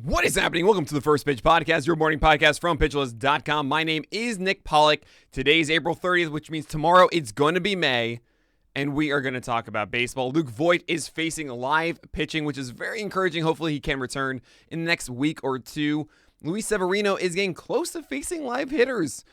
What is happening? Welcome to the First Pitch Podcast, your morning podcast from PitchList.com. My name is Nick Pollock. Today's April 30th, which means tomorrow it's going to be May, and we are going to talk about baseball. Luke Voit is facing live pitching, which is very encouraging. Hopefully he can return in the next week or two. Luis Severino is getting close to facing live hitters.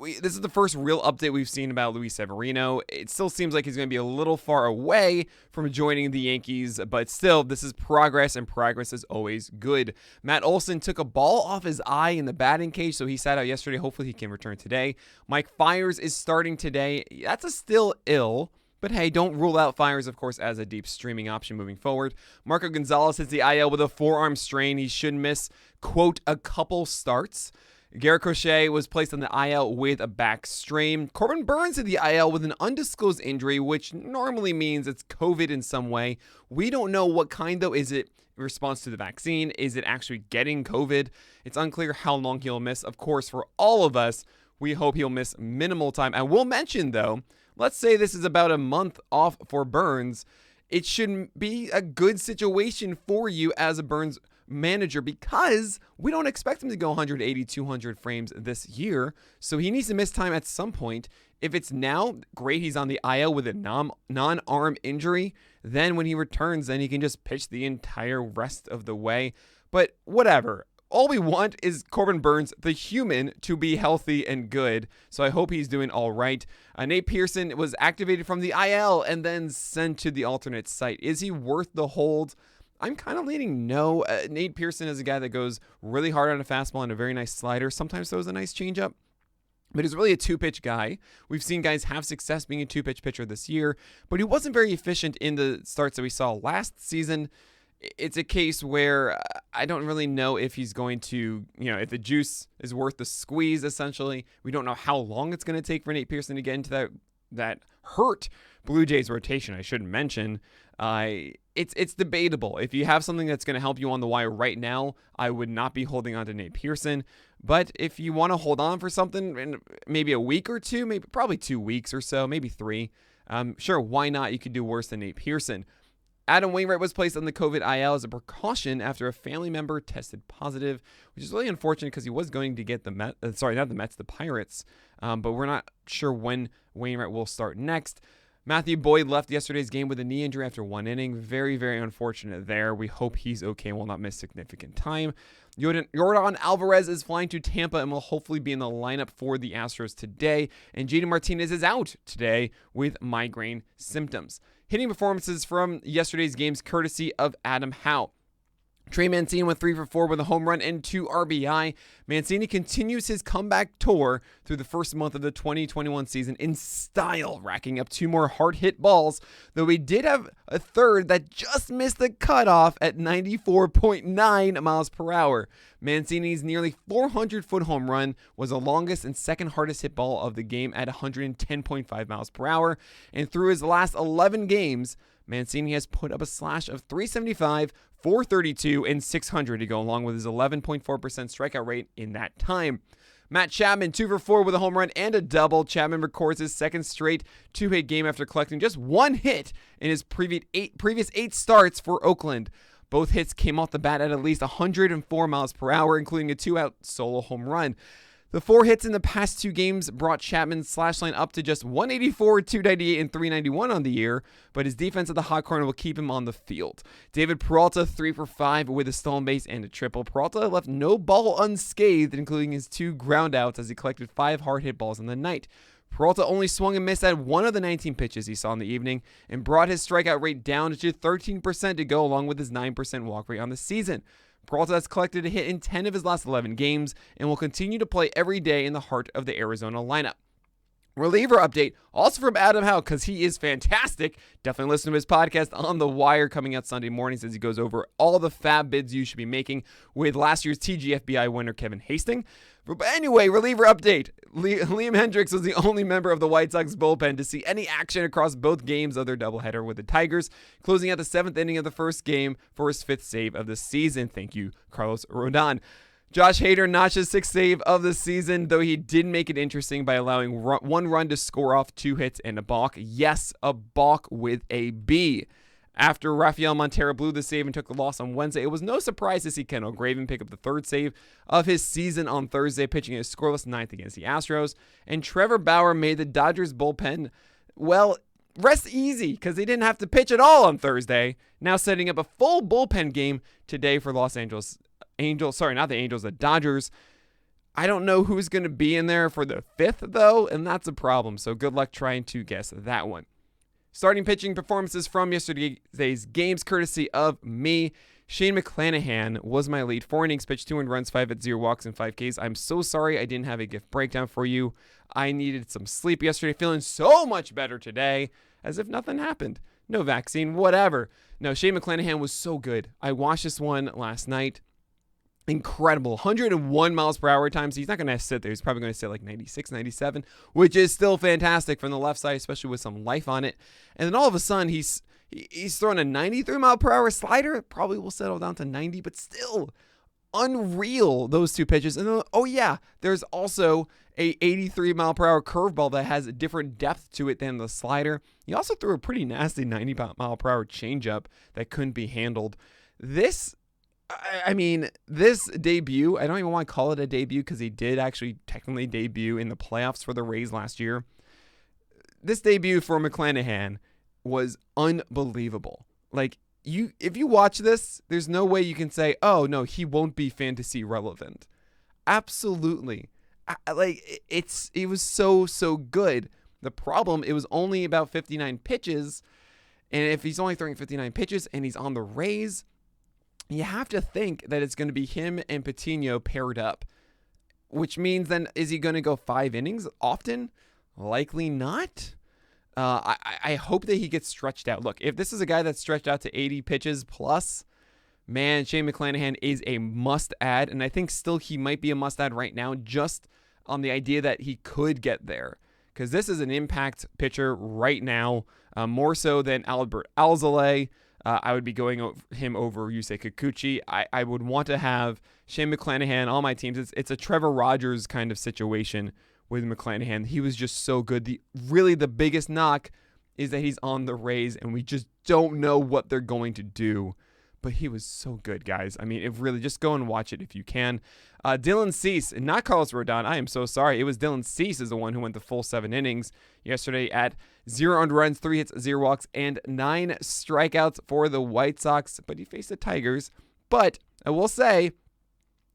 This is the first real update we've seen about Luis Severino. It still seems like he's going to be a little far away from joining the Yankees, but still, this is progress, and progress is always good. Matt Olson took a ball off his eye in the batting cage, so he sat out yesterday. Hopefully he can return today. Mike Fiers is starting today. That's a still ill, but hey, don't rule out Fiers, of course, as a deep streaming option moving forward. Marco Gonzalez hits the IL with a forearm strain. He should miss, quote, a couple starts. Garrett Crochet was placed on the IL with a back strain. Corbin Burnes hit the IL with an undisclosed injury, which normally means it's COVID in some way. We don't know what kind, though. Is it in response to the vaccine? Is it actually getting COVID? It's unclear how long he'll miss. Of course, for all of us, we hope he'll miss minimal time. I will mention, though, let's say this is about a month off for Burnes. It should be a good situation for you as a Burnes manager because we don't expect him to go 180, 200 frames this year. So he needs to miss time at some point. If it's now, great, he's on the IL with a non-arm injury. Then when he returns, then he can just pitch the entire rest of the way. But whatever. All we want is Corbin Burnes, the human, to be healthy and good. So I hope he's doing all right. Nate Pearson was activated from the IL and then sent to the alternate site. Is he worth the hold? I'm kind of leaning no. Nate Pearson is a guy that goes really hard on a fastball and a very nice slider. Sometimes throws a nice changeup. But he's really a two-pitch guy. We've seen guys have success being a two-pitch pitcher this year. But he wasn't very efficient in the starts that we saw last season. It's a case where I don't really know if he's going to, if the juice is worth the squeeze, essentially. We don't know how long it's going to take for Nate Pearson to get into that hurt Blue Jays rotation, I should mention. It's debatable. If you have something that's going to help you on the wire right now, I would not be holding on to Nate Pearson. But if you want to hold on for something in maybe a week or two, probably 2 weeks or so, maybe 3, sure, why not? You could do worse than Nate Pearson. Adam Wainwright was placed on the COVID IL as a precaution after a family member tested positive, which is really unfortunate because he was going to get the Pirates. But we're not sure when Wainwright will start next. Matthew Boyd left yesterday's game with a knee injury after 1 inning. Very, very unfortunate there. We hope he's okay and will not miss significant time. Yordan Alvarez is flying to Tampa and will hopefully be in the lineup for the Astros today. And JD Martinez is out today with migraine symptoms. Hitting performances from yesterday's games courtesy of Adam Howe. Trey Mancini went 3 for 4 with a home run and 2 RBI. Mancini continues his comeback tour through the first month of the 2021 season in style, racking up 2 more hard-hit balls, though he did have a third that just missed the cutoff at 94.9 miles per hour. Mancini's nearly 400-foot home run was the longest and second hardest hit ball of the game at 110.5 miles per hour, and through his last 11 games, Mancini has put up a slash of 375, 432, and 600 to go along with his 11.4% strikeout rate in that time. Matt Chapman, 2 for 4 with a home run and a double. Chapman records his second straight 2-hit game after collecting just 1 hit in his previous 8 starts for Oakland. Both hits came off the bat at least 104 miles per hour, including a 2-out solo home run. The 4 hits in the past 2 games brought Chapman's slash line up to just 184, 298, and 391 on the year, but his defense at the hot corner will keep him on the field. David Peralta, 3 for 5 with a stolen base and a triple. Peralta left no ball unscathed, including his 2 groundouts as he collected 5 hard hit balls in the night. Peralta only swung and missed at 1 of the 19 pitches he saw in the evening and brought his strikeout rate down to 13% to go along with his 9% walk rate on the season. Peralta has collected a hit in 10 of his last 11 games and will continue to play every day in the heart of the Arizona lineup. Reliever update, also from Adam Howe, because he is fantastic. Definitely listen to his podcast On the Wire coming out Sunday mornings as he goes over all the fab bids you should be making with last year's TGFBI winner Kevin Hastings. But anyway, reliever update. Liam Hendriks was the only member of the White Sox bullpen to see any action across both games of their doubleheader with the Tigers, closing out the 7th inning of the first game for his 5th save of the season. Thank you, Carlos Rodon. Josh Hader notched his 6th save of the season, though he did make it interesting by allowing 1 run to score off 2 hits and a balk. Yes, a balk with a B. After Rafael Montero blew the save and took the loss on Wednesday, it was no surprise to see Kendall Graveman pick up the third save of his season on Thursday, pitching a scoreless ninth against the Astros. And Trevor Bauer made the Dodgers bullpen, well, rest easy because they didn't have to pitch at all on Thursday. Now setting up a full bullpen game today for Los Angeles Angels. Sorry, not the Angels, the Dodgers. I don't know who's going to be in there for the fifth, though, and that's a problem. So good luck trying to guess that one. Starting pitching performances from yesterday's games, courtesy of me. Shane McClanahan was my lead. 4 innings pitched, 2 earned runs, 5 hits, 0 walks, and 5 Ks. I'm so sorry I didn't have a gift breakdown for you. I needed some sleep yesterday, feeling so much better today, as if nothing happened. No vaccine, whatever. No, Shane McClanahan was so good. I watched this one last night. Incredible. 101 miles per hour times. He's not going to sit there. He's probably going to sit like 96, 97, which is still fantastic from the left side, especially with some life on it. And then all of a sudden, he's throwing a 93 mile per hour slider. It probably will settle down to 90, but still unreal, those two pitches. And then, oh yeah, there's also a 83 mile per hour curveball that has a different depth to it than the slider. He also threw a pretty nasty 90 mile per hour changeup that couldn't be handled. This debut, I don't even want to call it a debut because he did actually technically debut in the playoffs for the Rays last year. This debut for McClanahan was unbelievable. Like, if you watch this, there's no way you can say, oh, no, he won't be fantasy relevant. Absolutely. It was so good. The problem, it was only about 59 pitches. And if he's only throwing 59 pitches and he's on the Rays, you have to think that it's going to be him and Patino paired up, which means then is he going to go 5 innings often? Likely not. I hope that he gets stretched out. Look, if this is a guy that's stretched out to 80 pitches plus, man, Shane McClanahan is a must-add, and I think still he might be a must-add right now just on the idea that he could get there, because this is an impact pitcher right now, more so than Albert Alzolay. I would be going him over Yusei Kikuchi. I would want to have Shane McClanahan on my teams. It's a Trevor Rogers kind of situation with McClanahan. He was just so good. The biggest knock is that he's on the Rays, and we just don't know what they're going to do. But he was so good, guys. I mean, just go and watch it if you can. Dylan Cease, not Carlos Rodon. I am so sorry. It was Dylan Cease is the one who went the full 7 innings yesterday at 0 earned runs, 3 hits, 0 walks, and 9 strikeouts for the White Sox. But he faced the Tigers. But I will say,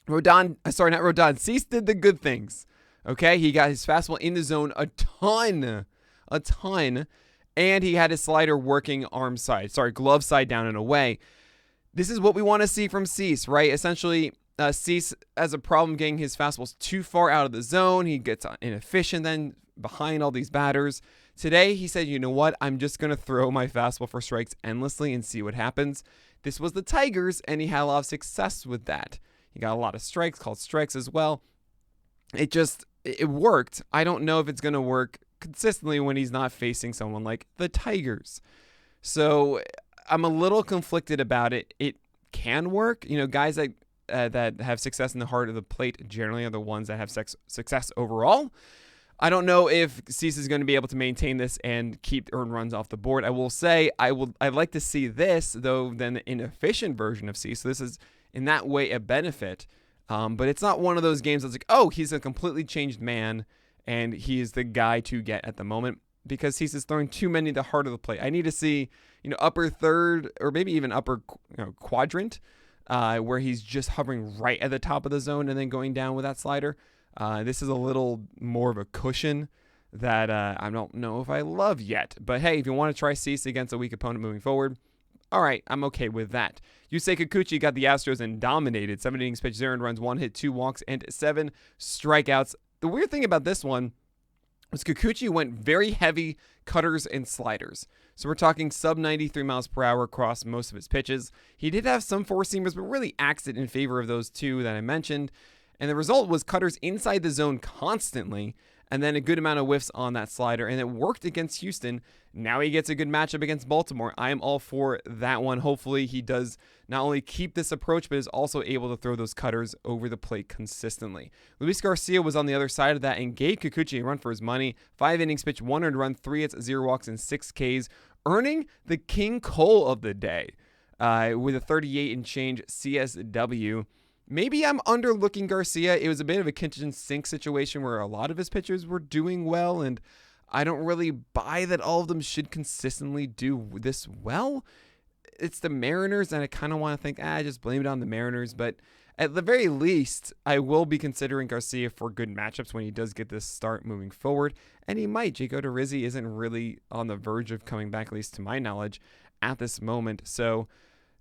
Cease did the good things. Okay, he got his fastball in the zone a ton, and he had his slider working glove side down and away. This is what we want to see from Cease, right? Essentially, Cease has a problem getting his fastballs too far out of the zone. He gets inefficient then behind all these batters. Today, he said, you know what? I'm just going to throw my fastball for strikes endlessly and see what happens. This was the Tigers, and he had a lot of success with that. He got a lot of strikes, called strikes as well. It worked. I don't know if it's going to work consistently when he's not facing someone like the Tigers. So I'm a little conflicted about it. It can work. You know, guys that have success in the heart of the plate generally are the ones that have success overall. I don't know if Cease is going to be able to maintain this and keep earned runs off the board. I will say I'd like to see this, though, than the inefficient version of Cease. So this is, in that way, a benefit. But it's not one of those games that's like, oh, he's a completely changed man, and he is the guy to get at the moment, because Cease is throwing too many to the heart of the plate. I need to see, upper third or maybe even upper quadrant, where he's just hovering right at the top of the zone and then going down with that slider. This is a little more of a cushion that I don't know if I love yet. But hey, if you want to try Cease against a weak opponent moving forward, all right, I'm okay with that. Yusei Kikuchi got the Astros and dominated. 7 innings pitched, 0 earned runs, 1 hit, 2 walks, and 7 strikeouts. The weird thing about this one was Kikuchi went very heavy cutters and sliders. So we're talking sub 93 miles per hour across most of his pitches. He did have some four-seamers, but really axed it in favor of those two that I mentioned. And the result was cutters inside the zone constantly, and then a good amount of whiffs on that slider, and it worked against Houston. Now he gets a good matchup against Baltimore. I am all for that one. Hopefully he does not only keep this approach, but is also able to throw those cutters over the plate consistently. Luis Garcia was on the other side of that and gave Kikuchi a run for his money. 5 innings pitched, 1 earned run, 3 hits, 0 walks, and 6 Ks. earning the King Cole of the day with a 38 and change CSW. Maybe I'm underlooking Garcia. It was a bit of a kitchen sink situation where a lot of his pitchers were doing well, and I don't really buy that all of them should consistently do this well. It's the Mariners, and I kind of want to think, just blame it on the Mariners. But at the very least, I will be considering Garcia for good matchups when he does get this start moving forward. And he might. Jake Odorizzi isn't really on the verge of coming back, at least to my knowledge, at this moment. So,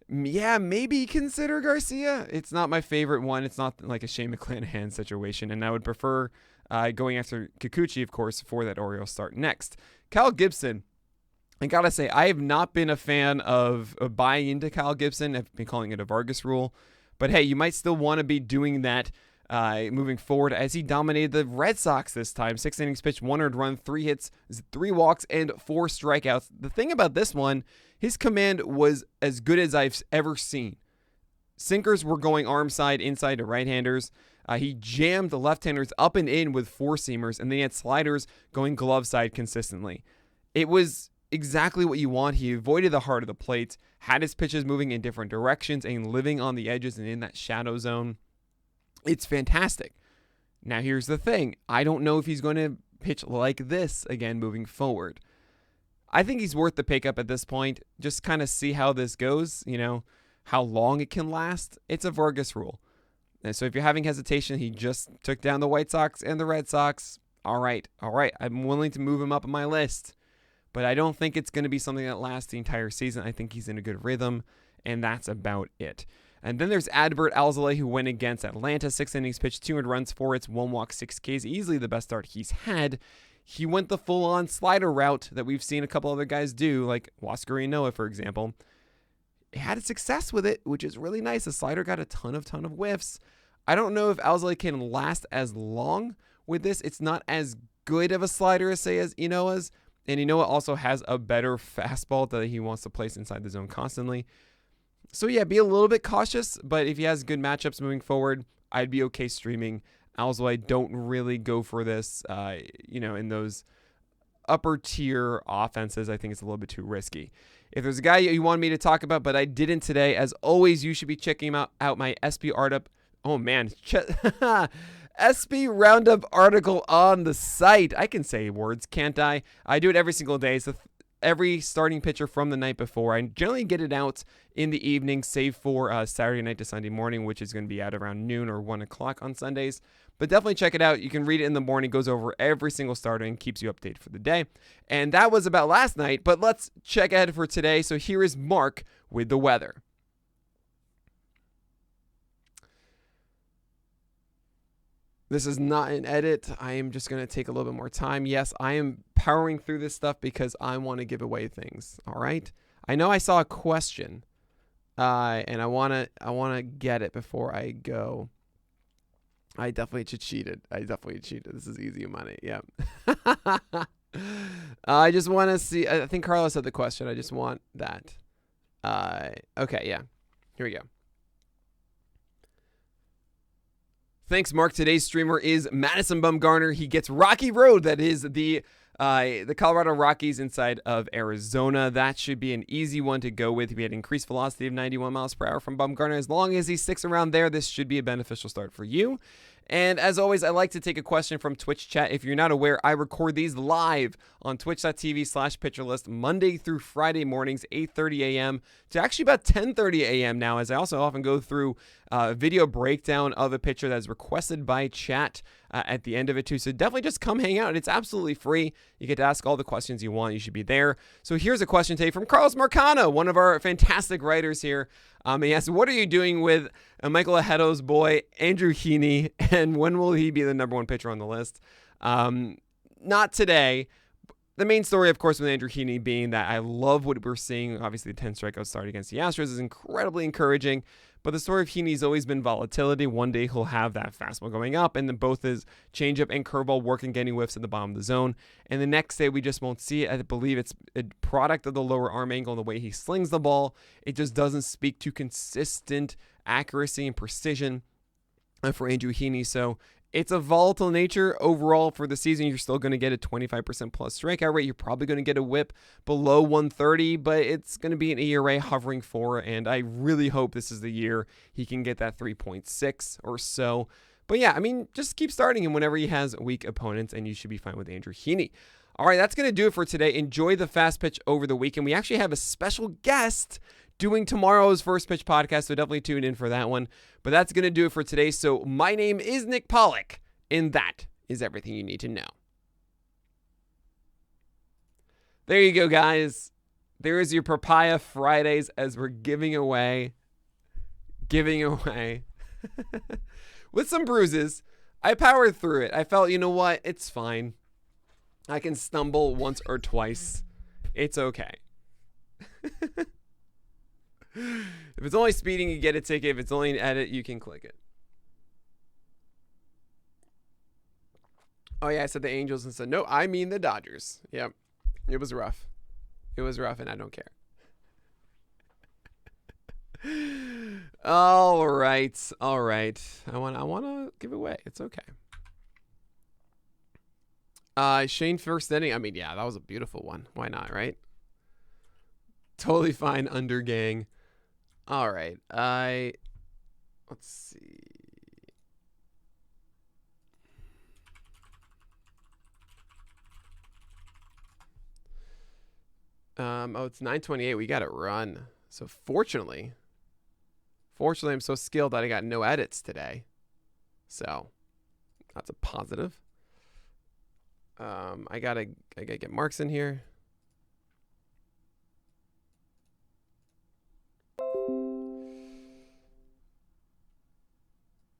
yeah, maybe consider Garcia. It's not my favorite one. It's not like a Shane McClanahan situation. And I would prefer going after Kikuchi, of course, for that Orioles start next. Kyle Gibson. I gotta say, I have not been a fan of buying into Kyle Gibson. I've been calling it a Vargas rule. But hey, you might still want to be doing that moving forward as he dominated the Red Sox this time. 6 innings pitched, 1 earned run, 3 hits, 3 walks, and 4 strikeouts. The thing about this one, his command was as good as I've ever seen. Sinkers were going arm side, inside to right-handers. He jammed the left-handers up and in with 4-seamers, and then he had sliders going glove side consistently. It was exactly what you want. He avoided the heart of the plate, had his pitches moving in different directions and living on the edges and in that shadow zone. It's fantastic. Now here's the thing. I don't know if he's going to pitch like this again moving forward. I think he's worth the pick up at this point. Just kind of see how this goes, how long it can last. It's a Vargas rule. And so if you're having hesitation, he just took down the White Sox and the Red Sox. All right. I'm willing to move him up on my list. But I don't think it's going to be something that lasts the entire season. I think he's in a good rhythm, and that's about it. And then there's Adbert Alzolay, who went against Atlanta. 6 innings pitched, 2 earned runs, 4 hits, 1 walk, 6 Ks. Easily the best start he's had. He went the full-on slider route that we've seen a couple other guys do, like Huascar Ynoa, for example. He had success with it, which is really nice. The slider got a ton of whiffs. I don't know if Alzolay can last as long with this. It's not as good of a slider, as Ynoa's. And Ynoa also has a better fastball that he wants to place inside the zone constantly. So yeah, be a little bit cautious, but if he has good matchups moving forward, I'd be okay streaming Alzolay. Don't really go for this, in those upper tier offenses. I think it's a little bit too risky. If there's a guy you wanted me to talk about, but I didn't today, as always, you should be checking out my SP Roundup. Oh man, SP Roundup article on the site. I can say words, can't I? I do it every single day. So every starting pitcher from the night before. I generally get it out in the evening, save for Saturday night to Sunday morning, which is going to be out around noon or 1 o'clock on Sundays. But definitely check it out. You can read it in the morning. Goes over every single starter and keeps you updated for the day. And that was about last night, but let's check ahead for today. So here is Mark with the weather. This is not an edit. I am just going to take a little bit more time. Yes, I am powering through this stuff because I want to give away things. All right. I know I saw a question, and I want to get it before I go. I definitely cheated. This is easy money. Yeah. I just want to see. I think Carlos had the question. I just want that. Okay. Yeah. Here we go. Thanks, Mark. Today's streamer is Madison Bumgarner. He gets Rocky Road. That is the Colorado Rockies inside of Arizona. That should be an easy one to go with. We had increased velocity of 91 miles per hour from Bumgarner. As long as he sticks around there, this should be a beneficial start for you. And as always, I like to take a question from Twitch chat. If you're not aware, I record these live on twitch.tv/pitcherlist Monday through Friday mornings, 8:30 a.m. to actually about 10:30 a.m. now, as I also often go through a video breakdown of a pitcher that is requested by chat at the end of it too. So definitely just come hang out. It's absolutely free. You get to ask all the questions you want. You should be there. So here's a question today from Carlos Marcano, one of our fantastic writers here. He asked, what are you doing with Michael Ajedo's boy, Andrew Heaney, and when will he be the number one pitcher on the list? Not today. The main story, of course, with Andrew Heaney being that I love what we're seeing. Obviously, the 10 strikeout start against the Astros is incredibly encouraging. But the story of Heaney's always been volatility. One day he'll have that fastball going up, and then both his changeup and curveball working, getting whiffs at the bottom of the zone. And the next day we just won't see it. I believe it's a product of the lower arm angle and the way he slings the ball. It just doesn't speak to consistent accuracy and precision for Andrew Heaney. So It's a volatile nature overall for the season. You're still going to get a 25% plus strikeout rate. You're probably going to get a whip below 130, but it's going to be an ERA hovering 4, and I really hope this is the year he can get that 3.6 or so. But yeah, I mean, just keep starting him whenever he has weak opponents, and you should be fine with Andrew Heaney. All right, that's going to do it for today. Enjoy the fast pitch over the weekend. We actually have a special guest doing tomorrow's First Pitch podcast, so definitely tune in for that one. But that's going to do it for today. So my name is Nick Pollock, and that is everything you need to know. There you go, guys. There is your Papaya Fridays as we're giving away with some bruises. I powered through it. I felt, you know what? It's fine. I can stumble once or twice. It's okay. If it's only speeding, you get a ticket. If it's only an edit, you can click it. Oh, yeah, I said the Angels and said, no, I mean the Dodgers. Yep. It was rough. It was rough, and I don't care. All right. All right. I want to give away. It's okay. Shane first inning. I mean, yeah, that was a beautiful one. Why not, right? Totally fine under gang. All right. Let's see. Oh, it's 9:28. We got to run. So fortunately, I'm so skilled that I got no edits today. So that's a positive. I gotta get Marks in here.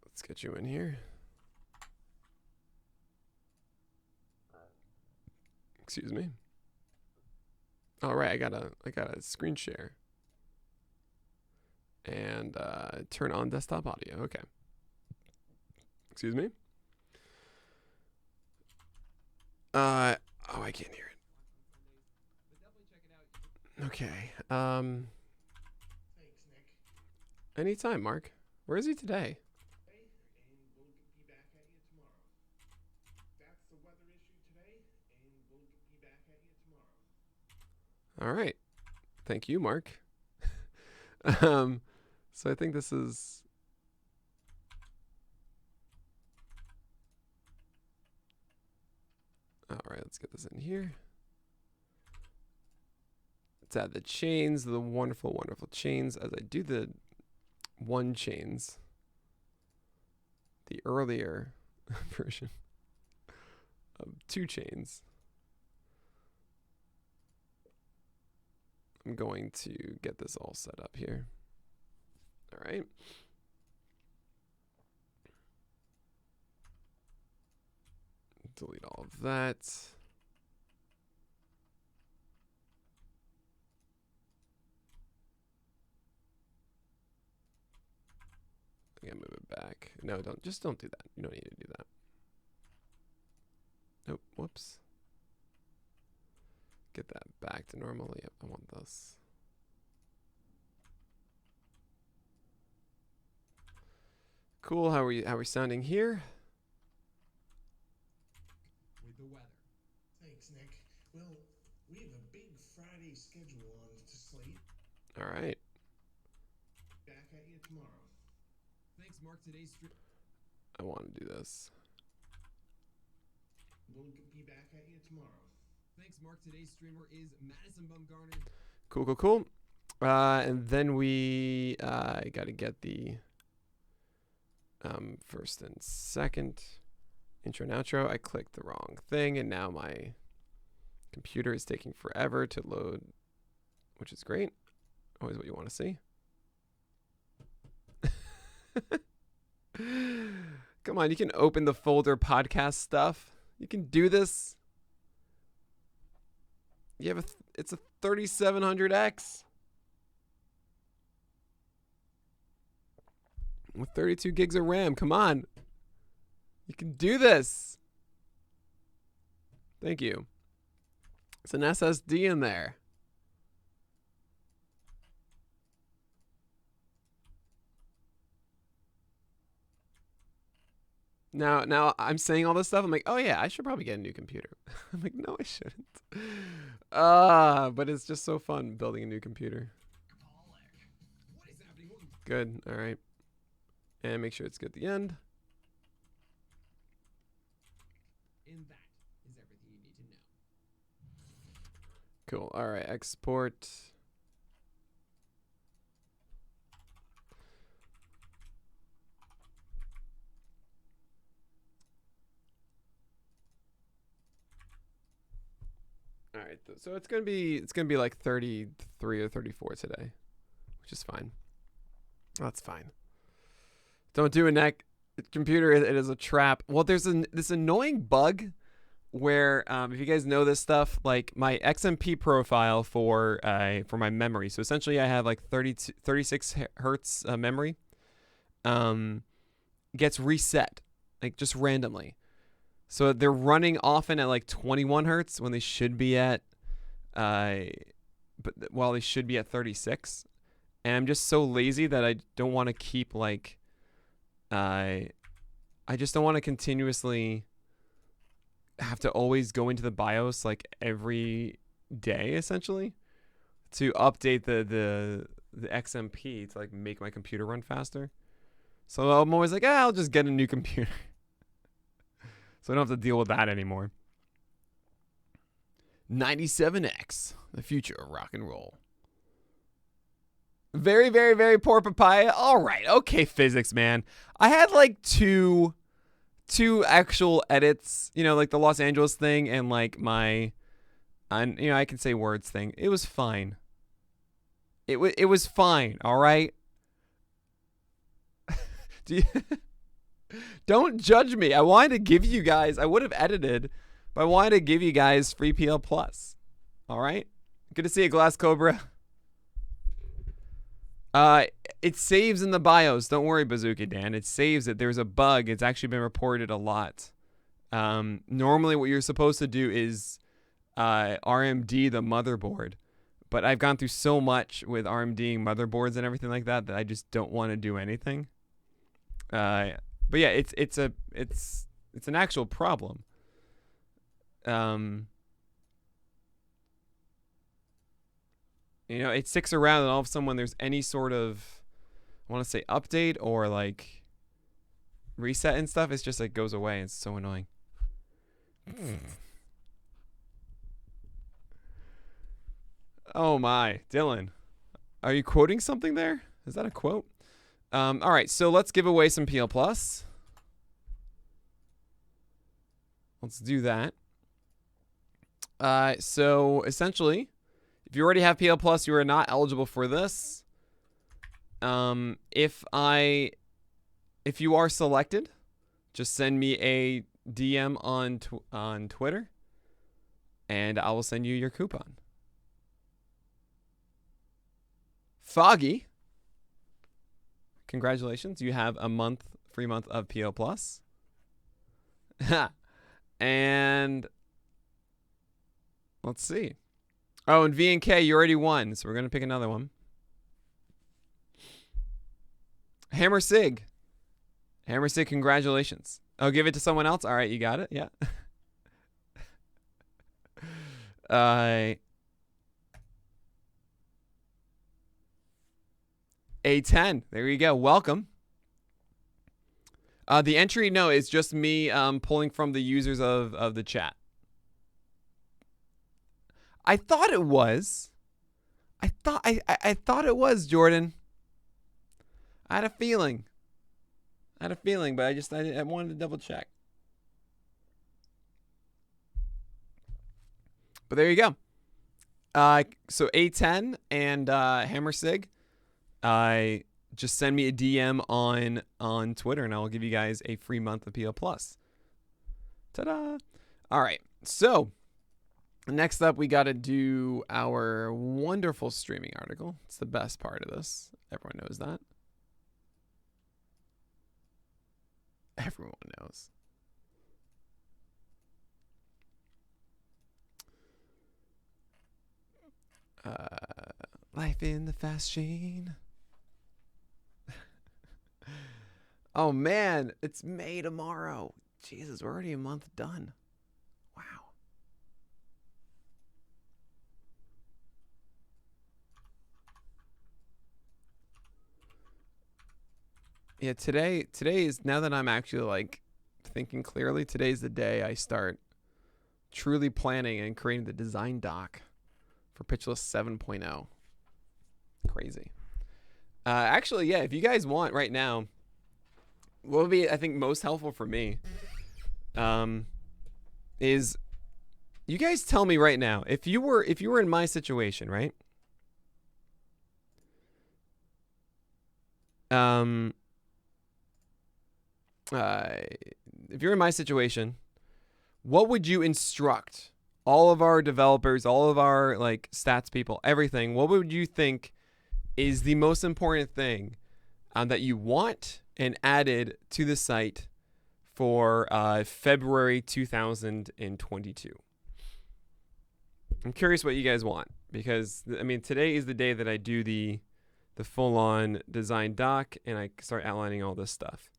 Let's get you in here. Excuse me. All right, I got a screen share and turn on desktop audio. Okay. Excuse me. Oh, I can't hear it. Okay. Thanks, Nick. Anytime, Mark. Where is he today? All right. Thank you, Mark. So I think this is... All right, let's get this in here. Let's add the chains, the wonderful, wonderful chains. As I do the one chains, the earlier version of two chains, I'm going to get this all set up here. All right. Delete all of that. I'm gonna move it back. No, don't do that. You don't need to do that. Nope, whoops. Get that back to normal. Yep, I want this. Cool. How are we sounding here? With the weather. Thanks, Nick. Well, we have a big Friday schedule on to slate. All right. Back at you tomorrow. Thanks, Mark. Today's stream. I want to do this. We'll be back at you tomorrow. Thanks, Mark. Today's streamer is Madison Bumgarner. Cool. And then we got to get the first and second intro and outro. I clicked the wrong thing, and now my computer is taking forever to load, which is great. Always what you want to see. Come on, you can open the folder podcast stuff. You can do this. You have it's a 3700X with 32 gigs of RAM. Come on. You can do this. Thank you. It's an SSD in there. Now I'm saying all this stuff. I'm like, oh yeah, I should probably get a new computer. I'm like, no, I shouldn't. But it's just so fun building a new computer. What is happening? Good. All right. And make sure it's good at the end. And that is everything you need to know. Cool. All right. Export. All right. So it's gonna be like 33 or 34 today, which is fine. That's fine. Don't do a neck computer. It is a trap. Well, there's this annoying bug where if you guys know this stuff, like my XMP profile for my memory. So essentially, I have like 36 hertz memory. Gets reset like just randomly. So they're running often at like 21 hertz when they should be at, while they should be at 36. And I'm just so lazy that I don't want to keep like, I just don't want to continuously have to always go into the BIOS like every day essentially to update the XMP to like make my computer run faster. So I'm always like, I'll just get a new computer. So I don't have to deal with that anymore. 97X, the future of rock and roll. Very, very, very poor papaya. All right, okay, physics, man. I had like two actual edits, like the Los Angeles thing and like my, I can say words thing. It was fine. It was fine. All right. Don't judge me. I wanted to give you guys, I would have edited, but I wanted to give you guys free PL Plus. All right? Good to see you, Glass Cobra. It saves in the BIOS. Don't worry, Bazooka Dan. It saves it. There's a bug. It's actually been reported a lot. Normally what you're supposed to do is RMD the motherboard. But I've gone through so much with RMDing motherboards and everything like that I just don't want to do anything. But yeah, it's an actual problem. It sticks around, and all of a sudden when there's any sort of, I want to say update or like reset and stuff, it's just like goes away. It's so annoying. Oh my, Dylan, are you quoting something there? Is that a quote? All right, so let's give away some PL Plus. Let's do that. So essentially, if you already have PL Plus, you are not eligible for this. If you are selected, just send me a DM on Twitter, and I will send you your coupon. Foggy, congratulations! You have a free month of PL Plus. And let's see. Oh, and VNK, you already won, so we're gonna pick another one. Hammer Sig, congratulations. Oh, give it to someone else. All right, you got it. Yeah. A10. There you go. Welcome. The entry, no, is just me pulling from the users of the chat. I thought it was. I thought it was, Jordan. I had a feeling. But I wanted to double check. But there you go. So A10 and Hammer Sig, just send me a DM on Twitter, and I'll give you guys a free month of PL Plus. Ta-da! All right, so next up, we got to do our wonderful streaming article. It's the best part of this. Everyone knows that. Everyone knows. Life in the fast lane. Oh man, it's May tomorrow. Jesus, we're already a month done. Wow. Yeah, today is, now that I'm actually like thinking clearly, today's the day I start truly planning and creating the design doc for Pitch List 7.0. Crazy. Actually, yeah, if you guys want right now, what would be, I think, most helpful for me is you guys tell me right now, if you were in my situation, right? If you're in my situation, what would you instruct all of our developers, all of our like stats people, everything? What would you think is the most important thing that you want and added to the site for February 2022? I'm curious what you guys want, because I mean, today is the day that I do the full-on design doc and I start outlining all this stuff.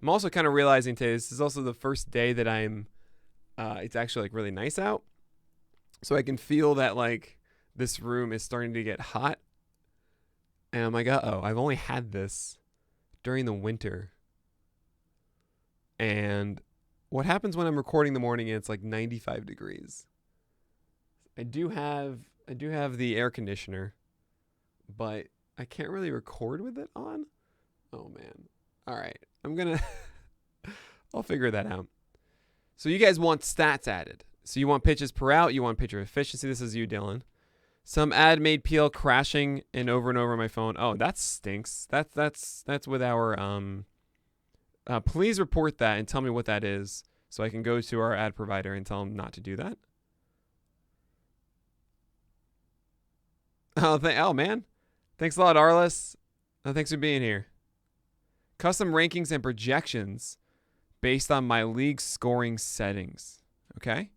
I'm also kind of realizing today, this is also the first day that I'm it's actually like really nice out, so I can feel that like this room is starting to get hot, and I'm like, uh-oh, I've only had this during the winter. And what happens when I'm recording in the morning and it's like 95 degrees? I do have the air conditioner, but I can't really record with it on. Oh man. All right. I'll figure that out. So you guys want stats added. So you want pitches per out, you want pitcher efficiency. This is you, Dylan. Some ad made PL crashing and over on my phone. Oh, that stinks. That's with our please report that and tell me what that is so I can go to our ad provider and tell them not to do that. Oh man. Thanks a lot, Arliss. Thanks for being here. Custom rankings and projections based on my league scoring settings. Okay.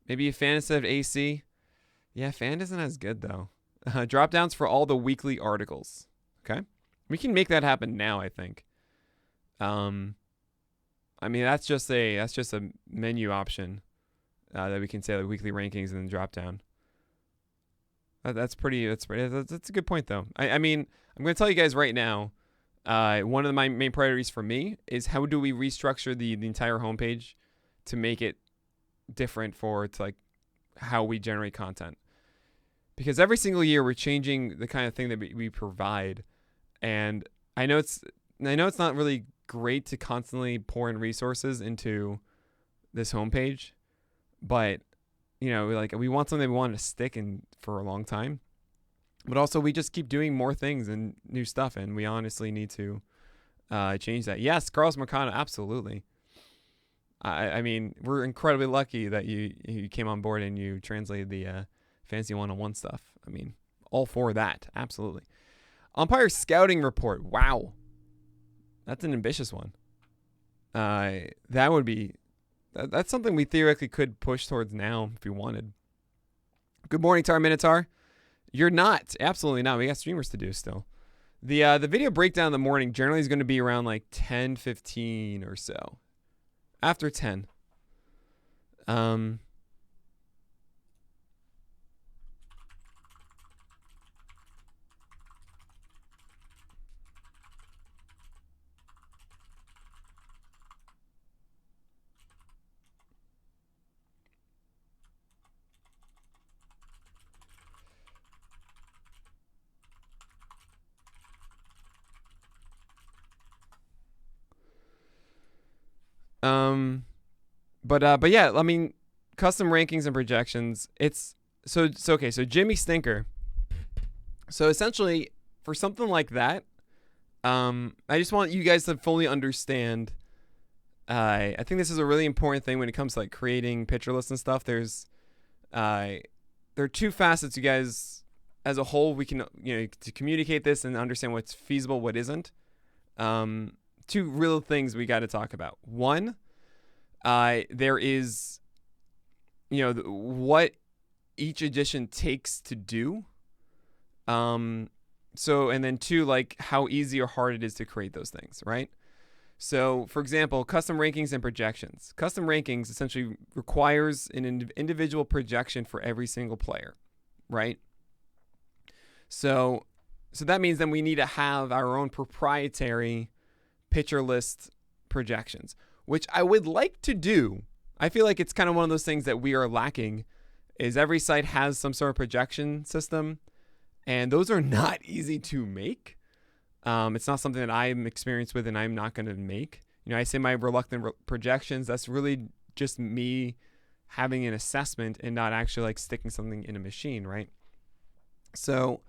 Maybe a fan instead of AC. Yeah, fan isn't as good though. Drop downs for all the weekly articles. Okay. We can make that happen now, I think. I mean, that's just a menu option that we can say like weekly rankings and then drop down. That's a good point though. I mean, I'm going to tell you guys right now, one of my main priorities for me is how do we restructure the entire homepage to make it different to like how we generate content. Because every single year we're changing the kind of thing that we provide. And I know it's not really great to constantly pour in resources into this homepage, but you know, like we want something we want to stick in for a long time, but also we just keep doing more things and new stuff, and we honestly need to change that. Yes, Carlos Mercado, absolutely. I mean, we're incredibly lucky that you came on board and you translated the fantasy 101 stuff. I mean, all for that, absolutely. Umpire scouting report. Wow, that's an ambitious one. That would be. That's something we theoretically could push towards now if we wanted. Good morning, Tar Minotaur. You're not. Absolutely not. We got streamers to do still. The video breakdown in the morning generally is going to be around like 10:15 or so. After 10. But yeah, I mean, custom rankings and projections. It's so okay. So Jimmy Stinker. So essentially, for something like that, I just want you guys to fully understand. I think this is a really important thing when it comes to like creating pitcher lists and stuff. There are two facets, you guys. As a whole, we can to communicate this and understand what's feasible, what isn't. Two real things we got to talk about. One, there is, what each edition takes to do. So, and then two, like how easy or hard it is to create those things, right? So, for example, custom rankings and projections. Custom rankings essentially requires an individual projection for every single player, right? So that means then we need to have our own proprietary pitcher list projections, which I would like to do. I feel like it's kind of one of those things that we are lacking, is every site has some sort of projection system, and those are not easy to make. It's not something that I'm experienced with and I'm not going to make. I say my reluctant projections, that's really just me having an assessment and not actually like sticking something in a machine, right? So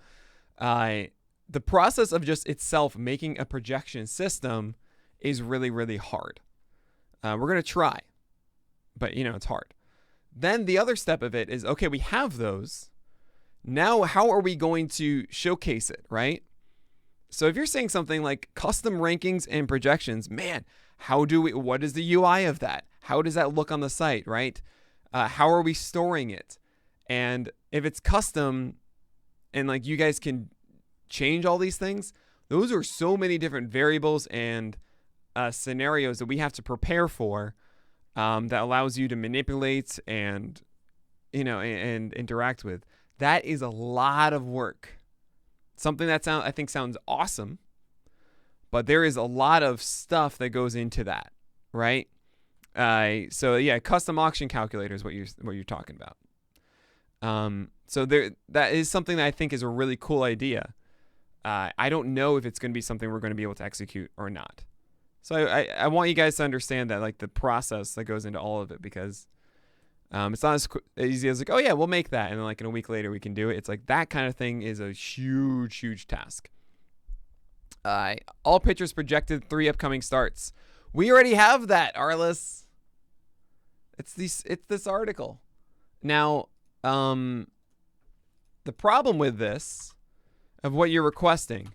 the process of just itself making a projection system is really, really hard. We're going to try, but it's hard. Then the other step of it is, okay, we have those. Now, how are we going to showcase it, right? So if you're saying something like custom rankings and projections, man, what is the UI of that? How does that look on the site, right? How are we storing it? And if it's custom and like you guys can change all these things, those are so many different variables and scenarios that we have to prepare for, that allows you to manipulate and, and interact with. That is a lot of work. Something that I think sounds awesome, but there is a lot of stuff that goes into that, right? So yeah, custom auction calculator is what you're talking about. So that is something that I think is a really cool idea. I don't know if it's going to be something we're going to be able to execute or not. So I want you guys to understand that, like, the process that goes into all of it, because it's not as easy as like, oh yeah, we'll make that, and then like in a week later we can do it. It's like that kind of thing is a huge, huge task. All pitchers projected 3 upcoming starts. We already have that, Arliss. It's this article. Now, the problem with this, of what you're requesting.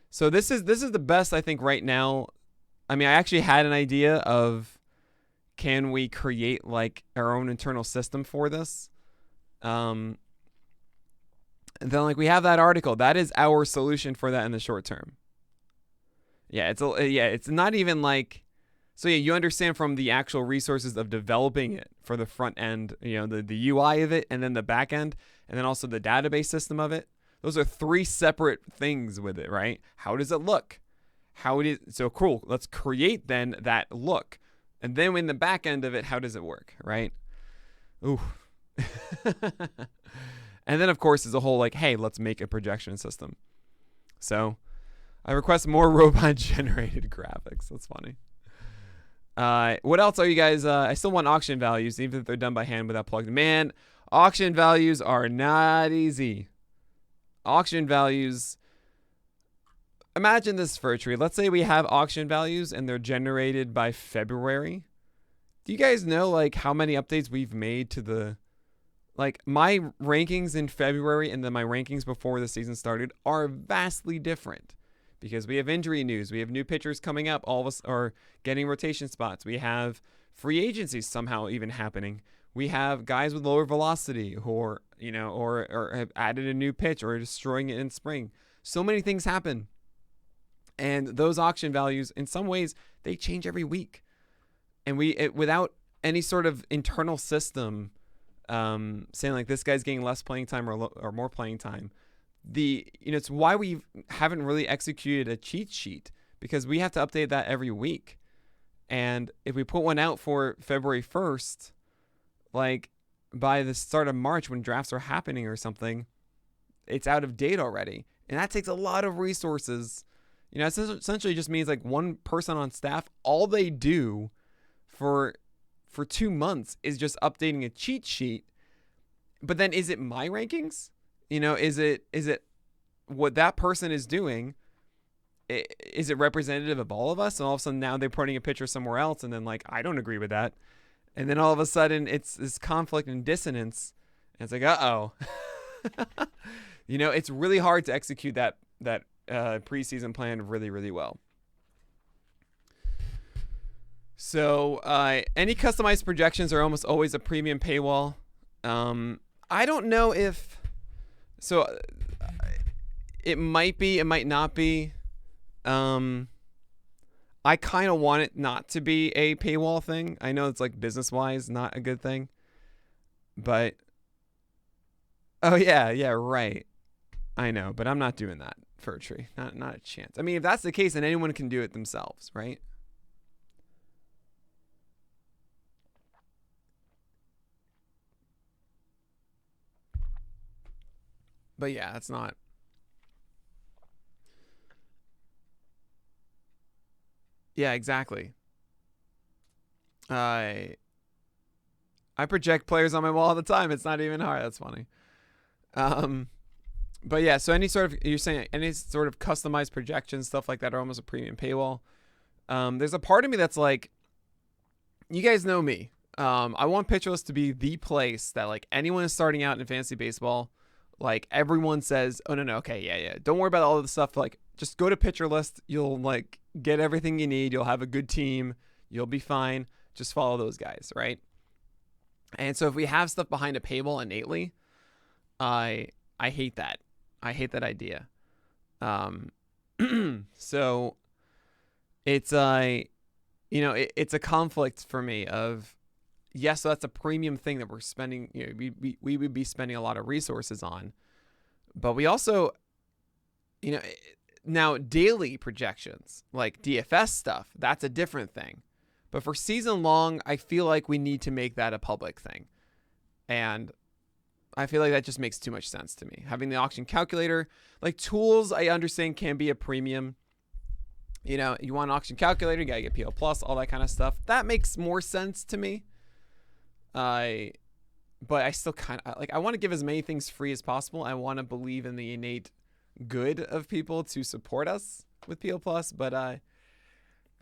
So this is the best I think right now. I mean, I actually had an idea of, can we create like our own internal system for this? And then like we have that article. That is our solution for that in the short term. Yeah, it's not even like, so yeah, you understand from the actual resources of developing it for the front end, the UI of it, and then the back end, and then also the database system of it. Those are 3 separate things with it, right? How does it look? So cool. Let's create then that look. And then in the back end of it, how does it work, right? Ooh. And then, of course, there's a whole like, hey, let's make a projection system. So I request more robot-generated graphics. That's funny. What else are you guys? I still want auction values, even if they're done by hand without plugging. Man, auction values are not easy. Auction values. Imagine this, Furtree. Let's say we have auction values and they're generated by February. Do you guys know like how many updates we've made to the, like, my rankings in February and then my rankings before the season started are vastly different, because we have injury news. We have new pitchers coming up. All of us are getting rotation spots. We have free agencies somehow even happening. We have guys with lower velocity who are, or have added a new pitch or are destroying it in spring. So many things happen. And those auction values, in some ways, they change every week. And without any sort of internal system saying like this guy's getting less playing time or more playing time, it's why we haven't really executed a cheat sheet, because we have to update that every week. And if we put one out for February 1st, like by the start of March when drafts are happening or something, it's out of date already. And that takes a lot of resources. It essentially just means like one person on staff, all they do for 2 months is just updating a cheat sheet. But then is it my rankings? Is it what that person is doing? Is it representative of all of us? And all of a sudden now they're putting a picture somewhere else, and then like, I don't agree with that. And then all of a sudden it's this conflict and dissonance. And it's like, uh-oh. It's really hard to execute that preseason plan really, really well. So any customized projections are almost always a premium paywall. I don't know if... So it might be, it might not be. I kind of want it not to be a paywall thing. I know it's like business wise not a good thing, but oh yeah, right. I know, but I'm not doing that for a tree. Not a chance. I mean, if that's the case, then anyone can do it themselves, right? But yeah, that's not. Yeah, exactly. I project players on my wall all the time. It's not even hard. That's funny. Um, but yeah, so any sort of you're saying any sort of customized projections, stuff like that, are almost a premium paywall. There's a part of me that's like, you guys know me. I want Pitcherless to be the place that like anyone is starting out in fantasy baseball, like everyone says, oh no, okay, yeah, don't worry about all of the stuff. Like just go to Pitcherless. You'll like get everything you need. You'll have a good team. You'll be fine. Just follow those guys, right? And so if we have stuff behind a paywall innately, I hate that. I hate that idea. So it's it's a conflict for me of, yes, so that's a premium thing that we're spending, we would be spending a lot of resources on, but we also, now daily projections like DFS stuff, that's a different thing. But for season long, I feel like we need to make that a public thing. And I feel like that just makes too much sense to me. Having the auction calculator, like tools, I understand can be a premium. You want an auction calculator, you gotta get PL Plus, all that kind of stuff. That makes more sense to me. But I still kind of like, I want to give as many things free as possible. I want to believe in the innate good of people to support us with PL Plus, but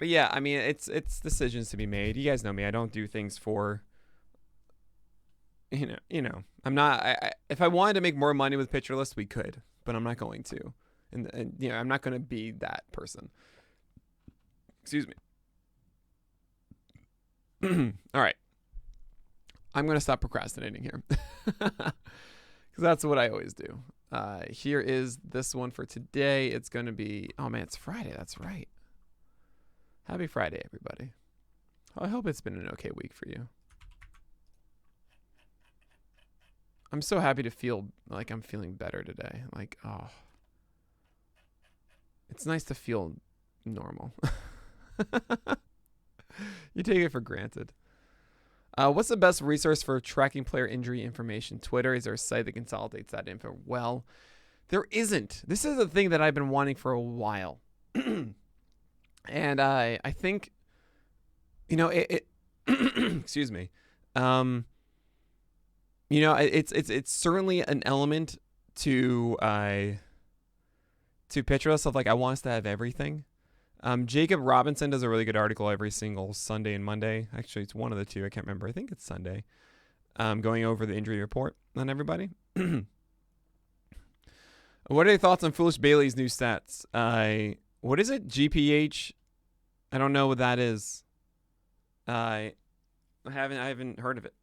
yeah, I mean, it's decisions to be made. You guys know me. I don't do things for, I'm not, if I wanted to make more money with Pitcherless, we could, but I'm not going to. And I'm not going to be that person. Excuse me. All right. I'm going to stop procrastinating here. Because that's what I always do. Here is this one for today. It's going to be, oh man, it's Friday. That's right. Happy Friday, everybody. I hope it's been an okay week for you. I'm so happy to feel like I'm feeling better today. Like, oh. It's nice to feel normal. You take it for granted. What's the best resource for tracking player injury information? Twitter? Is there a site that consolidates that info? Well, there isn't. This is a thing that I've been wanting for a while. And I think, excuse me. It's certainly an element to Pitcherless of like, I want us to have everything. Jacob Robinson does a really good article every single Sunday and Monday. Actually, it's one of the two. I can't remember. I think it's Sunday. Going over the injury report on everybody. What are your thoughts on Foolish Bailey's new stats? What is it? GPH? I don't know what that is. I haven't heard of it.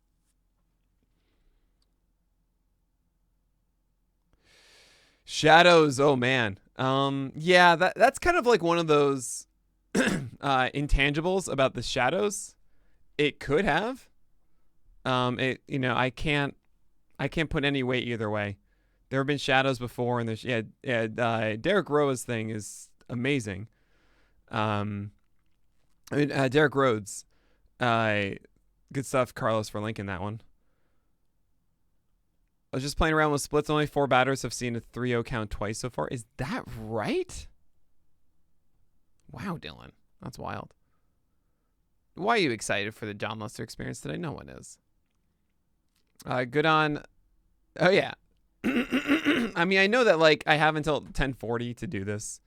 Shadows. Oh man. Yeah, that's kind of like one of those intangibles about the shadows. It could have. I can't put any weight either way. There have been shadows before, and there's Derek Rowe's thing is amazing. Derek Rhodes, good stuff, Carlos, for linking that one. I was just playing around with splits. Only 4 batters have seen a 3-0 count twice so far. Is that right? Wow, Dylan. That's wild. Why are you excited for the John Lester experience today? No one is. Good on. Oh, yeah. I mean, I know that like I have until 10:40 to do this.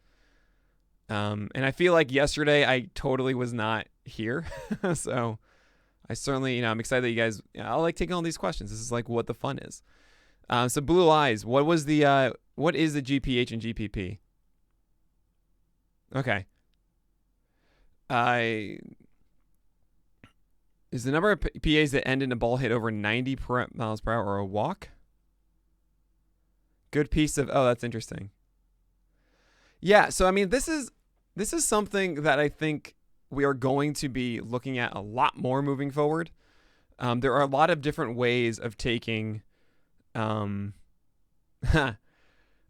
And I feel like yesterday I totally was not here. So I certainly, I'm excited that you guys, I like taking all these questions. This is like what the fun is. So Blue Eyes, what is the GPH and GPP? Okay. Is the number of PAs that end in a ball hit over 90 miles per hour or a walk? Good piece of, oh, that's interesting. Yeah, so I mean, this is something that I think we are going to be looking at a lot more moving forward. There are a lot of different ways of taking, um,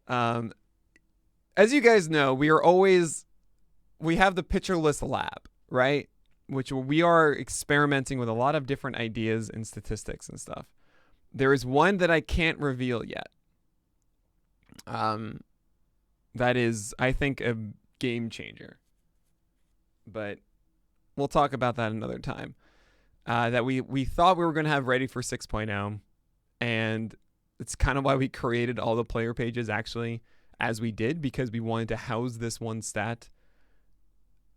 um, as you guys know, we have the Pitcherless Lab, right? Which we are experimenting with a lot of different ideas and statistics and stuff. There is one that I can't reveal yet. Um, that is, I think, a game changer. But we'll talk about that another time. That we thought we were going to have ready for 6.0, and it's kind of why we created all the player pages actually as we did, because we wanted to house this one stat,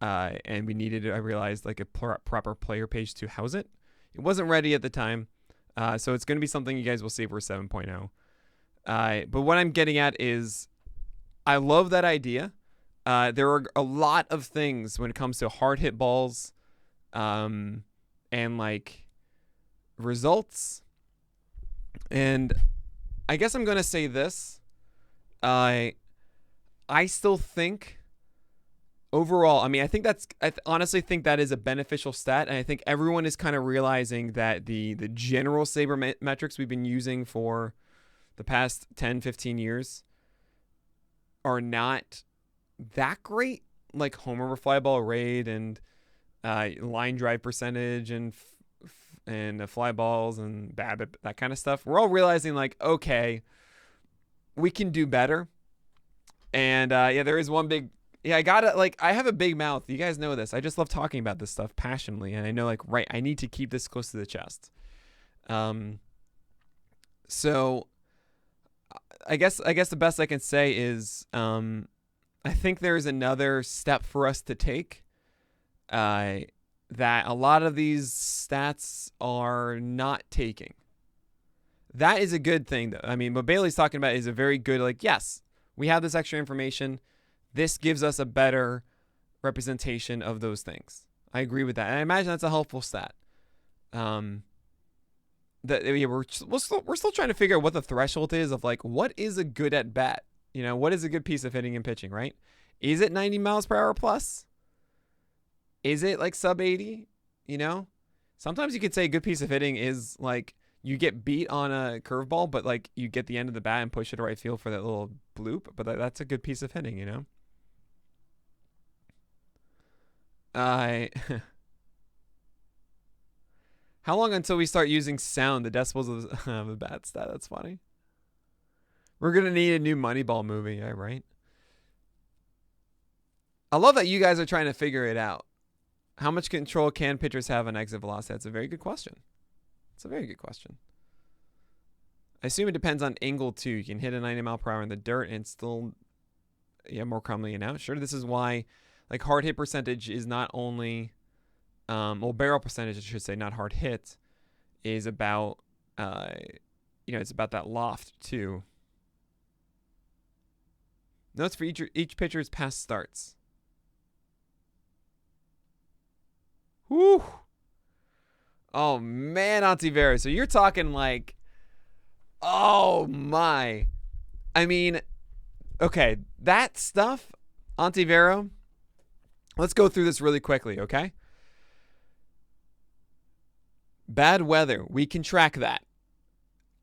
and we needed, I realized, like a proper player page to house it. It wasn't ready at the time, so it's going to be something you guys will see for 7.0. But what I'm getting at is I love that idea. There are a lot of things when it comes to hard hit balls, and like results. And I guess I'm going to say this. I still think overall, I mean, I honestly think that is a beneficial stat. And I think everyone is kind of realizing that the general saber metrics we've been using for the past 10, 15 years are not that great, like home run fly ball rate and line drive percentage and fly balls and BABIP, that kind of stuff. We're all realizing like, okay, we can do better. And yeah, there is one big, yeah, I have a big mouth. You guys know this. I just love talking about this stuff passionately. And I know like, right, I need to keep this close to the chest. So I guess the best I can say is, I think there's another step for us to take, that a lot of these stats are not taking. That is a good thing, though. I mean, what Bailey's talking about is a very good, like, yes, we have this extra information. This gives us a better representation of those things. I agree with that. And I imagine that's a helpful stat. Yeah, we're still trying to figure out what the threshold is of like, what is a good at bat? You know, what is a good piece of hitting and pitching, right? Is it 90 miles per hour plus? Is it like sub 80? You know, sometimes you could say a good piece of hitting is like you get beat on a curveball, but like you get the end of the bat and push it to right field for that little bloop. But that's a good piece of hitting, you know? How long until we start using sound, the decibels of a bat stat? That's funny. We're going to need a new Moneyball movie, yeah, right? I love that you guys are trying to figure it out. How much control can pitchers have on exit velocity? That's a very good question. It's a very good question. I assume it depends on angle, too. You can hit a 90 mile per hour in the dirt and still, yeah, more commonly announced. Sure, this is why, like, hard hit percentage is not only, well, barrel percentage, I should say, not hard hit, is about, it's about that loft, too. Notes for each pitcher's past starts. Whew. Oh, man, Auntie Vera. So you're talking like, oh, my. I mean, okay, that stuff, Auntie Vera, let's go through this really quickly, okay? Bad weather, we can track that.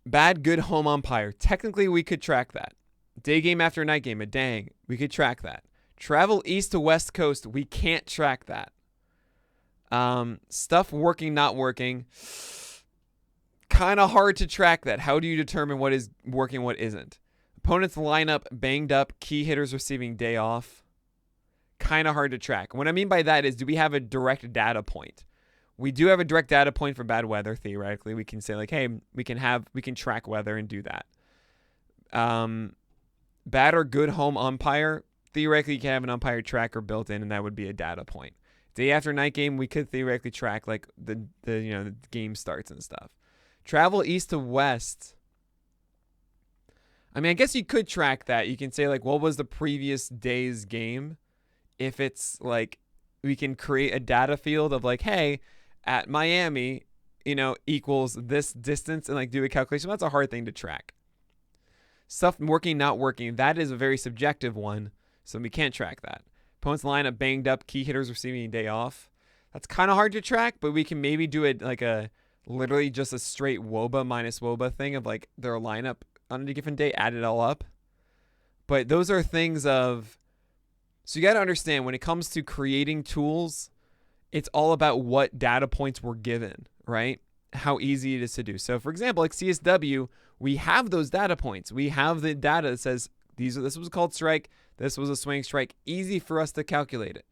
Bad, good home umpire, technically we could track that. Day game after night game, a dang, we could track that. Travel east to west coast, we can't track that. Stuff working, not working, kind of hard to track that. How do you determine what is working, what isn't? Opponent's lineup banged up, key hitters receiving day off, kind of hard to track. What I mean by that is, do we have a direct data point? We do have a direct data point for bad weather. Theoretically, we can say like, hey, we can track weather and do that. Bad or good home umpire, theoretically you can have an umpire tracker built in, and that would be a data point. Day after night game, we could theoretically track like the game starts and stuff. Travel east to west. I mean, I guess you could track that. You can say like, what was the previous day's game? If it's like, we can create a data field of like, hey, at Miami, equals this distance, and like do a calculation. That's a hard thing to track. Stuff working, not working, that is a very subjective one. So we can't track that. Opponent's lineup banged up, key hitters receiving a day off. That's kind of hard to track, but we can maybe do it like a literally just a straight WOBA minus WOBA thing of like their lineup on a given day, add it all up. But those are things of, so you got to understand when it comes to creating tools, it's all about what data points were given, right? How easy it is to do. So for example, like CSW, we have those data points. We have the data that says this was a called strike, this was a swing strike. Easy for us to calculate it.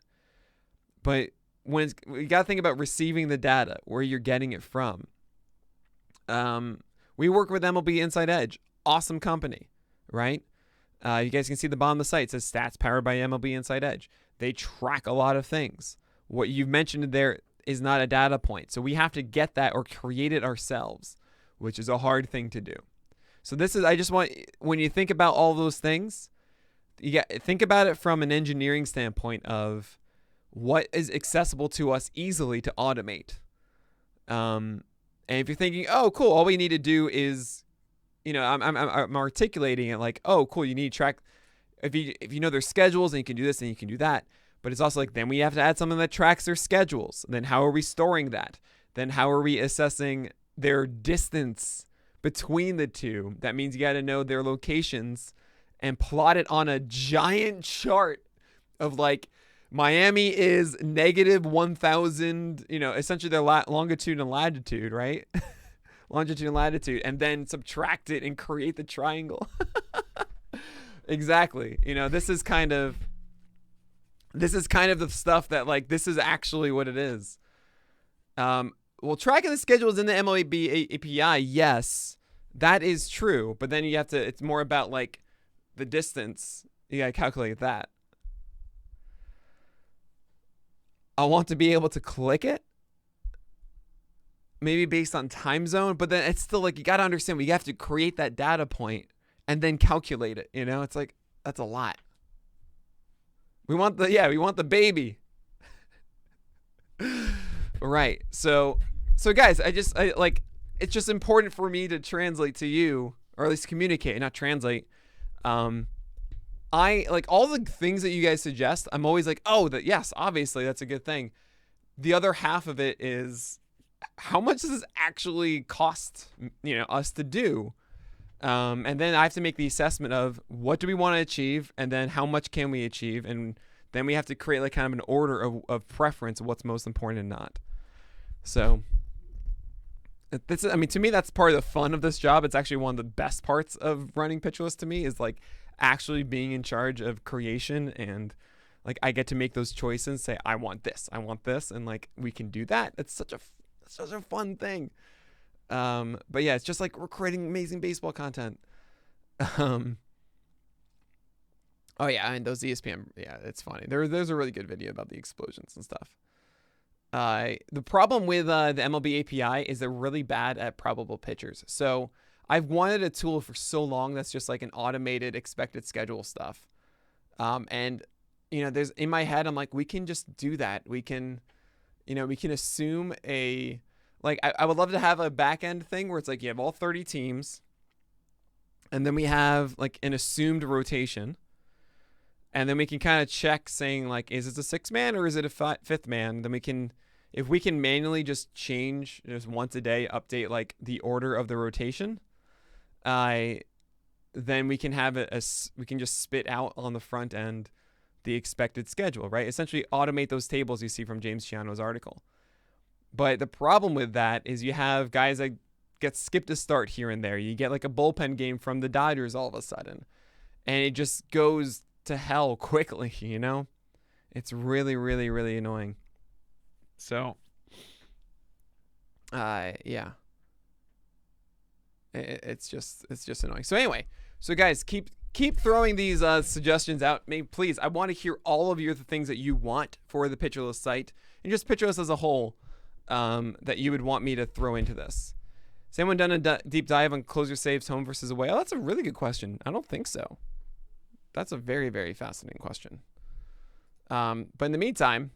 But when we got to think about receiving the data, where you're getting it from. We work with MLB Inside Edge. Awesome company, right? You guys can see the bottom of the site. It says stats powered by MLB Inside Edge. They track a lot of things. What you've mentioned there is not a data point. So we have to get that or create it ourselves, which is a hard thing to do. So this is, I just want, when you think about all those things, think about it from an engineering standpoint of what is accessible to us easily to automate. And if you're thinking, oh, cool, all we need to do is, I'm articulating it like, oh, cool, you need to track. If you know their schedules and you can do this and you can do that. But it's also like, then we have to add something that tracks their schedules. Then how are we storing that? Then how are we assessing their distance between the two? That means you got to know their locations and plot it on a giant chart of like, Miami is negative 1,000, essentially their longitude and latitude, right? Longitude and latitude, and then subtract it and create the triangle. Exactly. This is kind of the stuff that like, this is actually what it is. Well, tracking the schedules in the MLB API, yes, that is true. But then it's more about like the distance. You got to calculate that. I want to be able to click it. Maybe based on time zone, but then it's still like, you got to understand, we have to create that data point and then calculate it. It's like, that's a lot. We want the baby. Right. So guys, it's just important for me to translate to you, or at least communicate, not translate. I like all the things that you guys suggest. I'm always like, oh, yes, obviously that's a good thing. The other half of it is, how much does this actually cost, us to do? And then I have to make the assessment of what do we want to achieve, and then how much can we achieve, and then we have to create like kind of an order of preference of what's most important and not. So to me, that's part of the fun of this job. It's actually one of the best parts of running Pitcherless to me, is like actually being in charge of creation, and like I get to make those choices, say I want this, and like we can do that. It's such a fun thing. But yeah, it's just like we're creating amazing baseball content. Oh yeah, and those ESPN, yeah, it's funny. There's a really good video about the explosions and stuff. The problem with the MLB API is they're really bad at probable pitchers. So I've wanted a tool for so long that's just like an automated expected schedule stuff. And there's in my head, I'm like, we can just do that. We can assume I would love to have a back end thing where it's like you have all 30 teams, and then we have like an assumed rotation, and then we can kind of check saying like, is it a 6 man or is it a 5th man? Then if we can manually just change just once a day, update like the order of the rotation, then we can have we can just spit out on the front end the expected schedule, right? Essentially automate those tables you see from James Chiano's article. But the problem with that is you have guys that get skipped a start here and there. You get like a bullpen game from the Dodgers all of a sudden, and it just goes to hell quickly, It's really, really, really annoying. So, yeah. It's just annoying. So anyway, guys, keep throwing these suggestions out. Please, I want to hear all of the things that you want for the Pitcherless site, and just Pitcherless as a whole, that you would want me to throw into this. Has anyone done a deep dive on closer saves home versus away? Oh, that's a really good question. I don't think so. That's a very, very fascinating question. But in the meantime,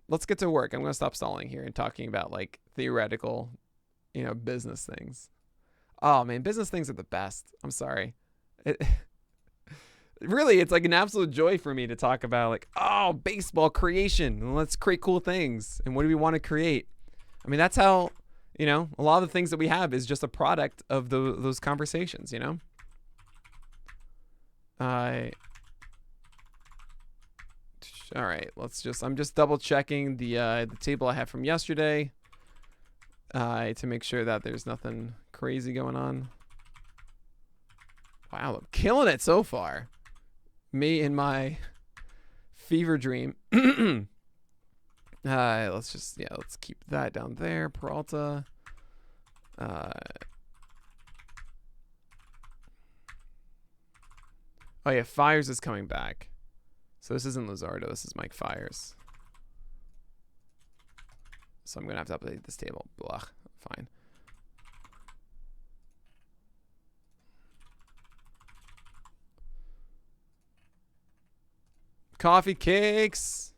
let's get to work. I'm going to stop stalling here and talking about like theoretical, business things. Oh man, business things are the best. I'm sorry. Really, it's like an absolute joy for me to talk about like, oh, baseball creation. And let's create cool things. And what do we want to create? I mean, that's how, a lot of the things that we have is just a product of those conversations, all right, I'm just double checking the table I have from yesterday to make sure that there's nothing crazy going on. Wow, I'm killing it so far. Me and my fever dream. Let's keep that down there. Peralta. Oh yeah, Fires is coming back. So this isn't Luzardo, this is Mike Fires. So I'm gonna have to update this table. Blah. Fine. Coffee Cakes.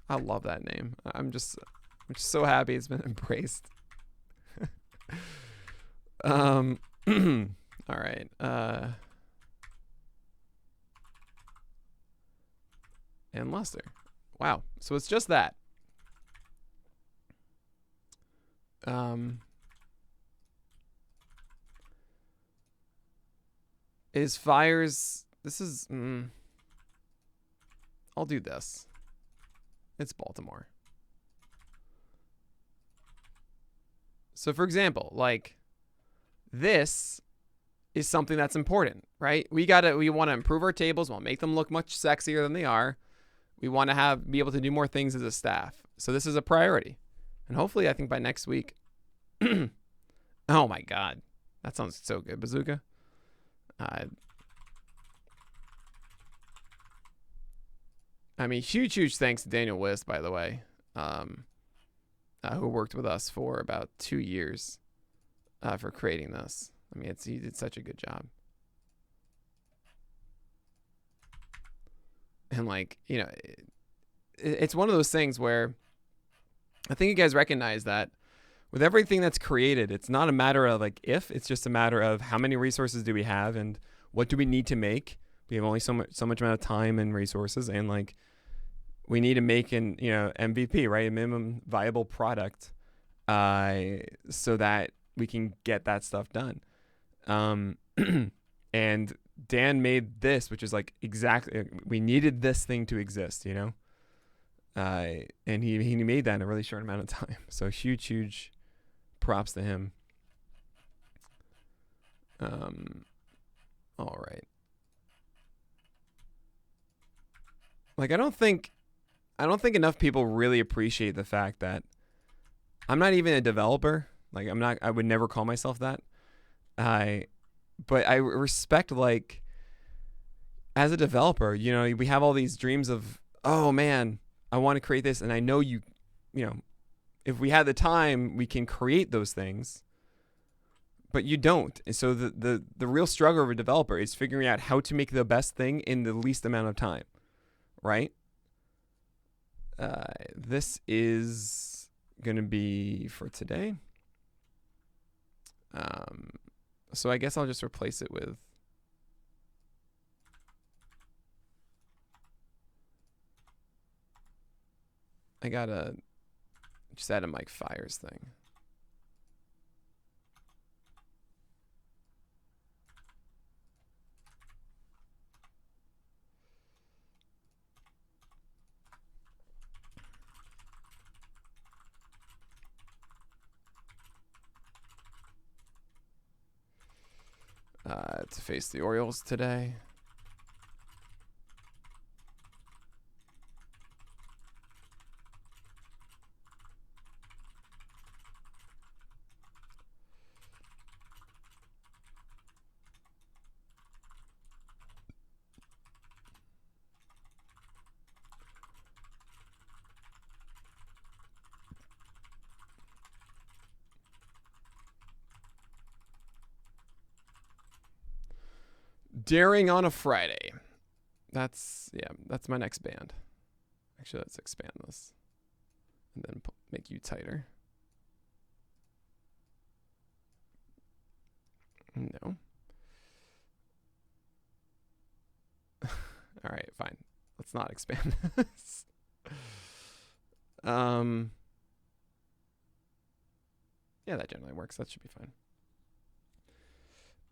I love that name. I'm just so happy it's been embraced. All right. And Lester. Wow. So it's just that. Is Fires... This is... I'll do this. It's Baltimore. So for example, like this is something that's important, right? We want to improve our tables. We'll make them look much sexier than they are. We want to be able to do more things as a staff. So this is a priority. And hopefully I think by next week. Oh my God. That sounds so good, Bazooka. I mean, huge thanks to Daniel Wist, by the way, who worked with us for about 2 years for creating this. I mean, he did such a good job. And like, it's one of those things where I think you guys recognize that with everything that's created, it's not a matter of like if, it's just a matter of how many resources do we have and what do we need to make. We have only so much amount of time and resources, and like we need to make an MVP, right, a minimum viable product, so that we can get that stuff done. And Dan made this, which is like exactly, we needed this thing to exist, and he made that in a really short amount of time. So huge props to him. All right. Like, I don't think enough people really appreciate the fact that I'm not even a developer. Like, I would never call myself that. But I respect, like, as a developer, we have all these dreams of, oh man, I want to create this. And I know if we had the time, we can create those things, but you don't. And so the real struggle of a developer is figuring out how to make the best thing in the least amount of time. Right? This is going to be for today. So I guess I'll just replace it with I gotta just add a Mike Fires thing. To face the Orioles today. Daring on a Friday. That's my next band. Actually, let's expand this and then make you tighter. No. All right, fine. Let's not expand this. Yeah, that generally works. That should be fine.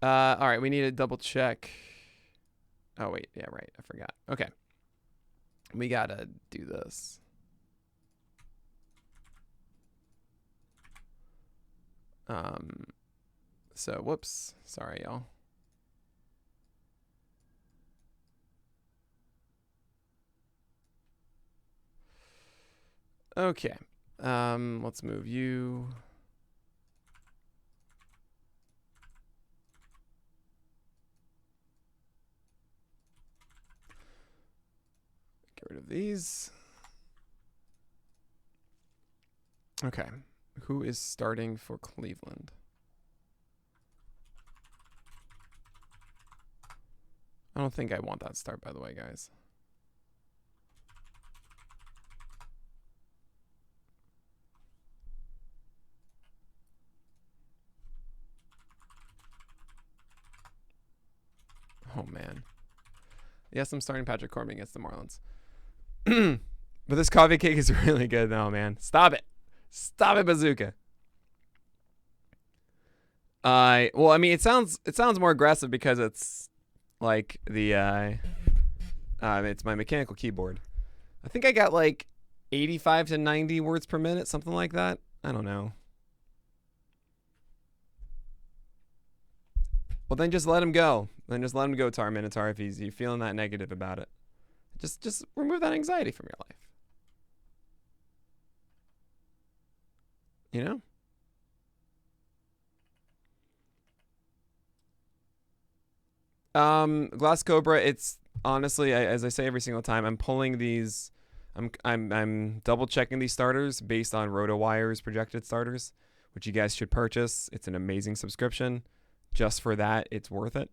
All right, we need to double check. Oh, wait. Yeah, right. I forgot. Okay. We got to do this. So, whoops. Sorry, y'all. Okay. Let's move you. Get rid of these. Okay. Who is starting for Cleveland? I don't think I want that start, by the way, guys. Oh, man. Yes, I'm starting Patrick Corbin against the Marlins. But this coffee cake is really good, though, man. Stop it. Stop it, Bazooka. Well, I mean, it sounds more aggressive because it's like the it's my mechanical keyboard. I think I got like 85 to 90 words per minute, something like that. I don't know. Well, then just let him go. Then just let him go, Tar Minotaur, if you're feeling that negative about it. Just remove that anxiety from your life. You know? Glass Cobra, it's honestly, as I say every single time, I'm pulling these. I'm double checking these starters based on RotoWire's projected starters, which you guys should purchase. It's an amazing subscription. Just for that, it's worth it.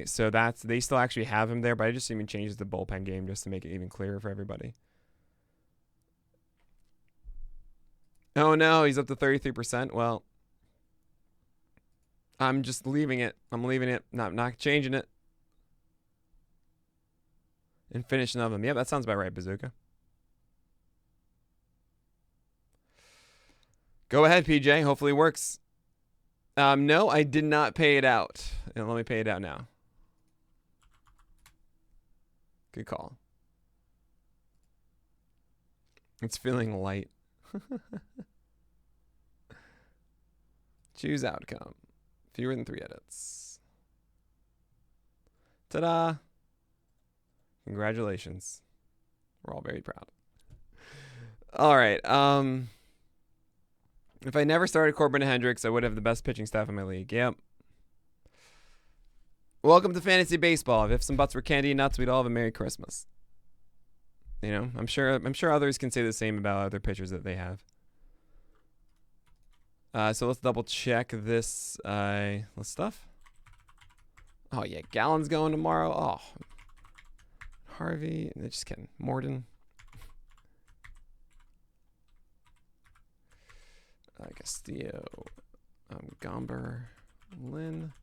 So they still actually have him there, but I just even changed the bullpen game just to make it even clearer for everybody. Oh no, he's up to 33%. Well, I'm just leaving it. I'm leaving it. Not changing it. And finishing of them. Yeah, that sounds about right, Bazooka. Go ahead, PJ. Hopefully it works. No, I did not pay it out. And let me pay it out now. Good call. It's feeling light. Choose outcome. Fewer than 3 edits. Ta-da! Congratulations. We're all very proud. All right. If I never started Corbin and Hendricks, I would have the best pitching staff in my league. Yep. Welcome to fantasy baseball. If some butts were candy and nuts, we'd all have a Merry Christmas. You know, I'm sure others can say the same about other pitchers that they have. So let's double check this stuff. Oh yeah, Gallon's going tomorrow. Oh, Harvey. Just kidding. Morden. Castillo. Gomber. Lynn.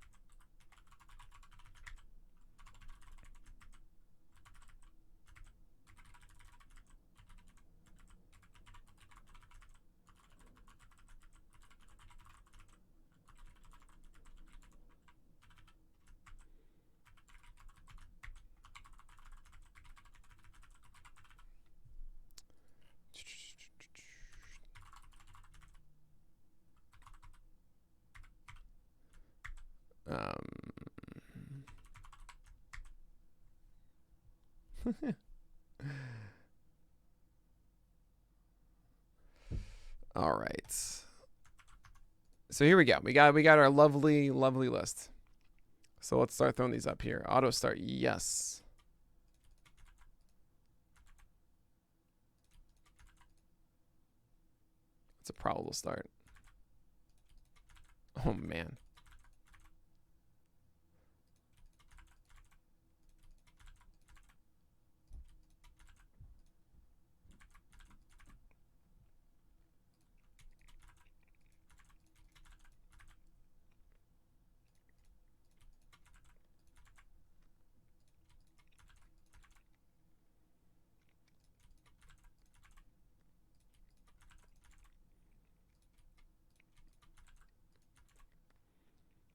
All right. So here we go. We got our lovely list. So let's start throwing these up here. Auto start, yes. It's a probable start. Oh man.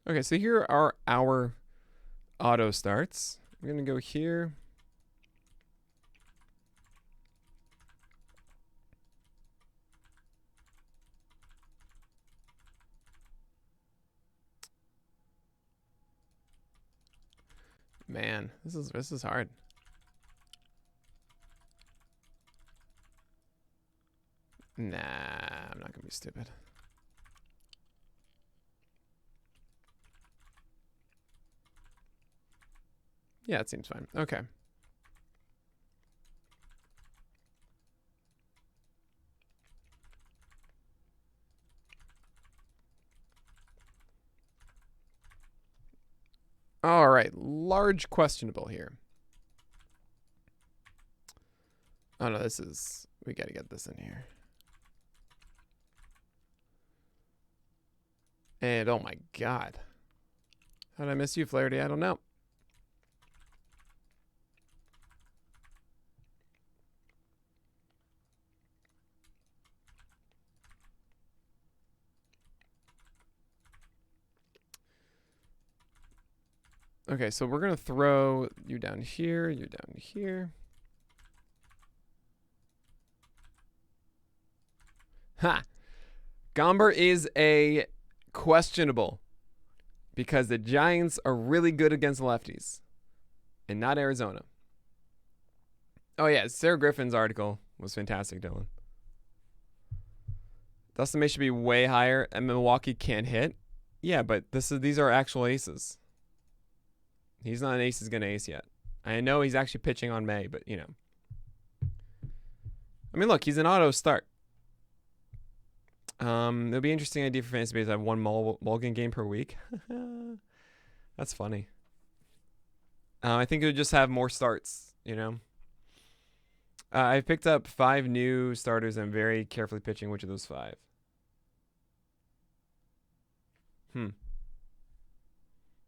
Okay, so here are our auto starts. We're going to go here. Man, this is hard. Nah, I'm not gonna be stupid. Yeah, it seems fine. Okay. All right, large questionable here. Oh no, we gotta get this in here. And oh my god. How did I miss you, Flaherty? I don't know. Okay, so we're gonna throw you down here, you down here. Ha! Gomber is a questionable because the Giants are really good against lefties and not Arizona. Oh yeah, Sarah Griffin's article was fantastic, Dylan. Dustin May should be way higher and Milwaukee can't hit. Yeah, but these are actual aces. He's not an ace is gonna ace yet. I know he's actually pitching on May, but you know. I mean, look, he's an auto start. It'll be an interesting idea for fantasy base. I have one Mulligan game per week. That's funny. I think it would just have more starts, you know. I've picked up 5 new starters. I'm very carefully pitching which of those 5.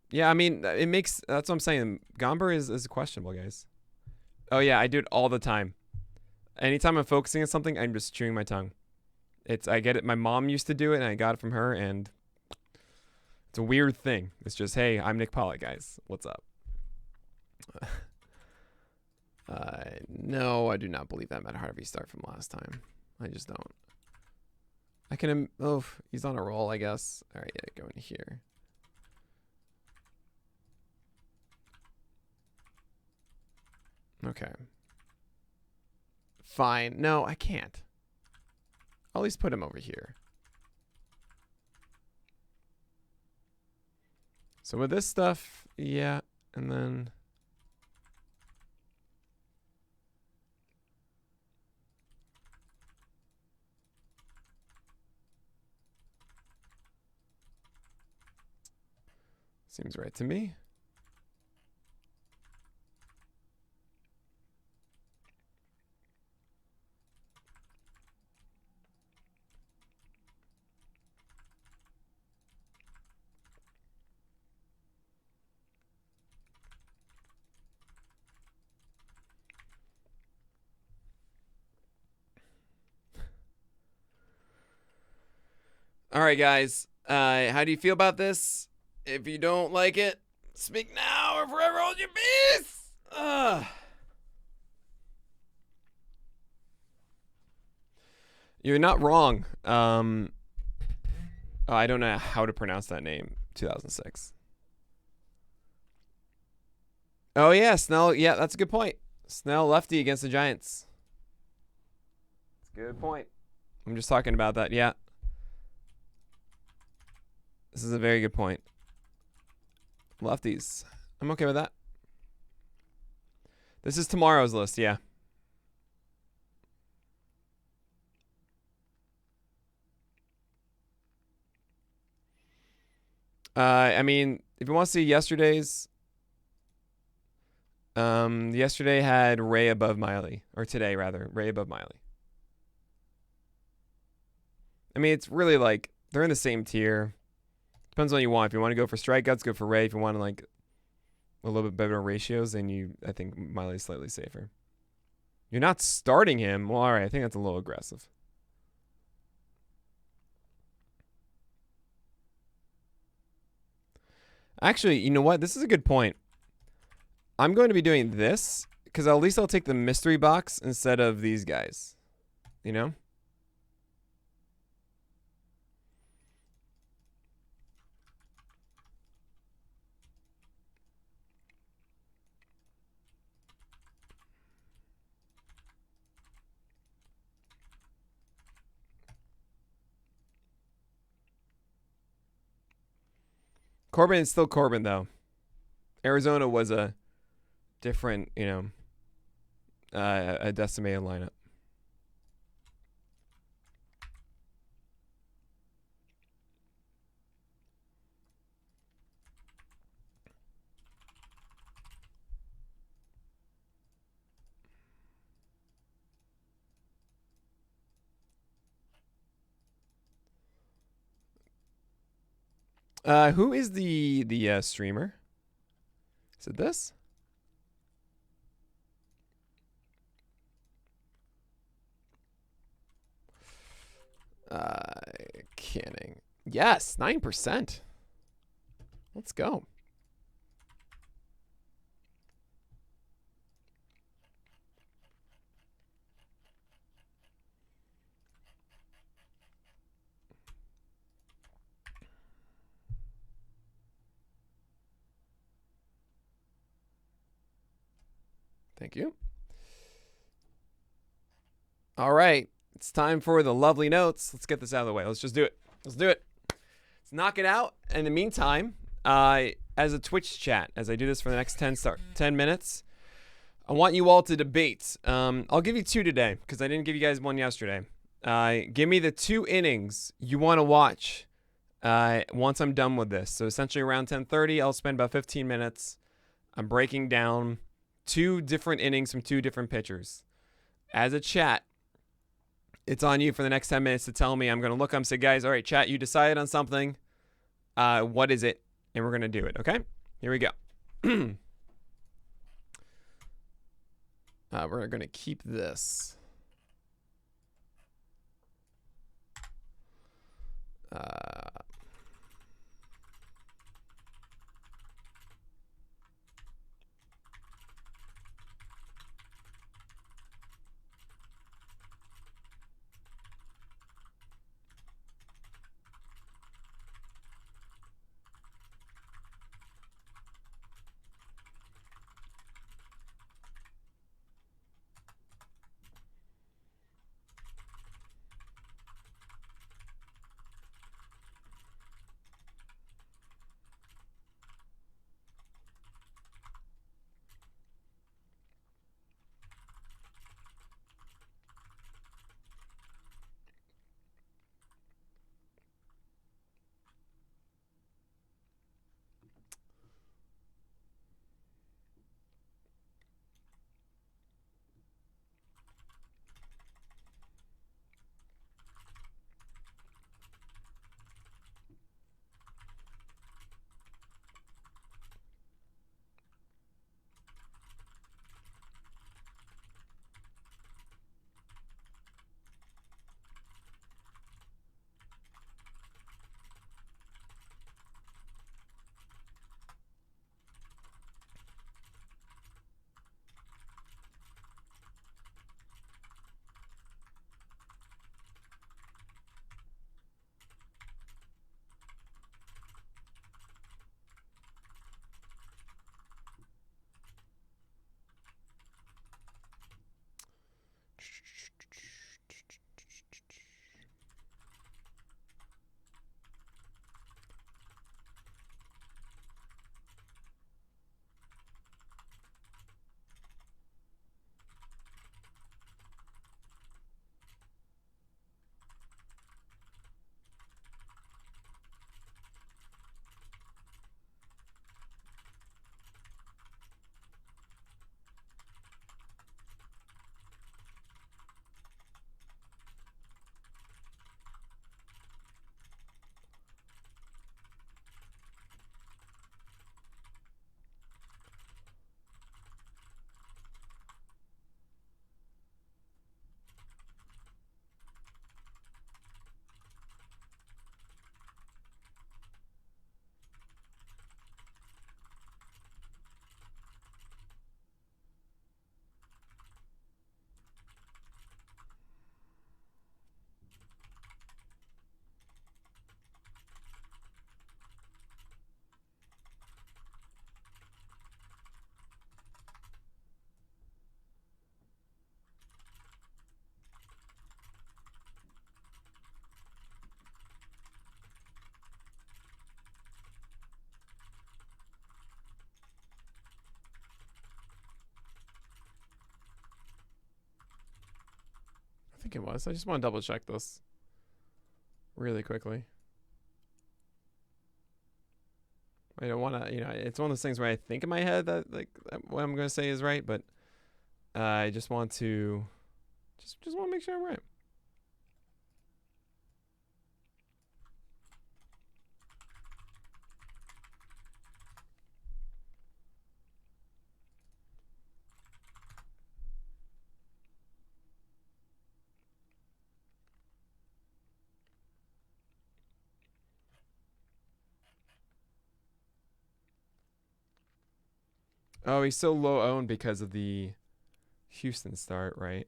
Yeah, I mean, it makes... That's what I'm saying. Gomber is questionable, guys. Oh, yeah, I do it all the time. Anytime I'm focusing on something, I'm just chewing my tongue. I get it. My mom used to do it, and I got it from her, and it's a weird thing. It's just, hey, I'm Nick Pollock, guys. What's up? No, I do not believe that Matt Harvey start from last time. I just don't. I can... Oh, he's on a roll, I guess. All right, yeah, go in here. Okay. Fine. No, I can't. I'll at least put him over here. So with this stuff, yeah, and then... Seems right to me. All right, guys. How do you feel about this? If you don't like it, speak now or forever hold your peace. You're not wrong. I don't know how to pronounce that name. 2006. Oh yeah, Snell. Yeah, that's a good point. Snell lefty against the Giants. That's a good point. I'm just talking about that. Yeah. This is a very good point. Lefties. I'm okay with that. This is tomorrow's list, yeah. I mean, if you want to see yesterday's, yesterday had Ray above Miley, or today rather, Ray above Miley. I mean, it's really like they're in the same tier. Depends on what you want. If you want to go for strikeouts, go for Ray. If you want to like a little bit better ratios, then I think Miley's slightly safer. You're not starting him. Well, all right. I think that's a little aggressive. Actually, you know what? This is a good point. I'm going to be doing this because at least I'll take the mystery box instead of these guys. You know? Corbin is still Corbin, though. Arizona was a different, a decimated lineup. Who is the streamer? Is it this? Canning. Yes, 9%. Let's go. Thank you. All right. It's time for the lovely notes. Let's get this out of the way. Let's just do it. Let's do it. Let's knock it out. In the meantime, as a Twitch chat, as I do this for the next 10 minutes, I want you all to debate. I'll give you 2 today because I didn't give you guys one yesterday. Give me the 2 innings you want to watch once I'm done with this. So essentially around 10:30, I'll spend about 15 minutes. I'm breaking down 2 different innings from 2 different pitchers. As a chat, it's on you for the next 10 minutes to tell me. I'm going to look up and say, guys, all right, chat, you decided on something. What is it? And we're going to do it, okay? Here we go. We're going to keep this. think it was. I just want to double check this really quickly. I don't want to, it's one of those things where I think in my head that like what I'm going to say is right, but I just want to just want to make sure I'm right. Oh, he's so low owned because of the Houston start, right?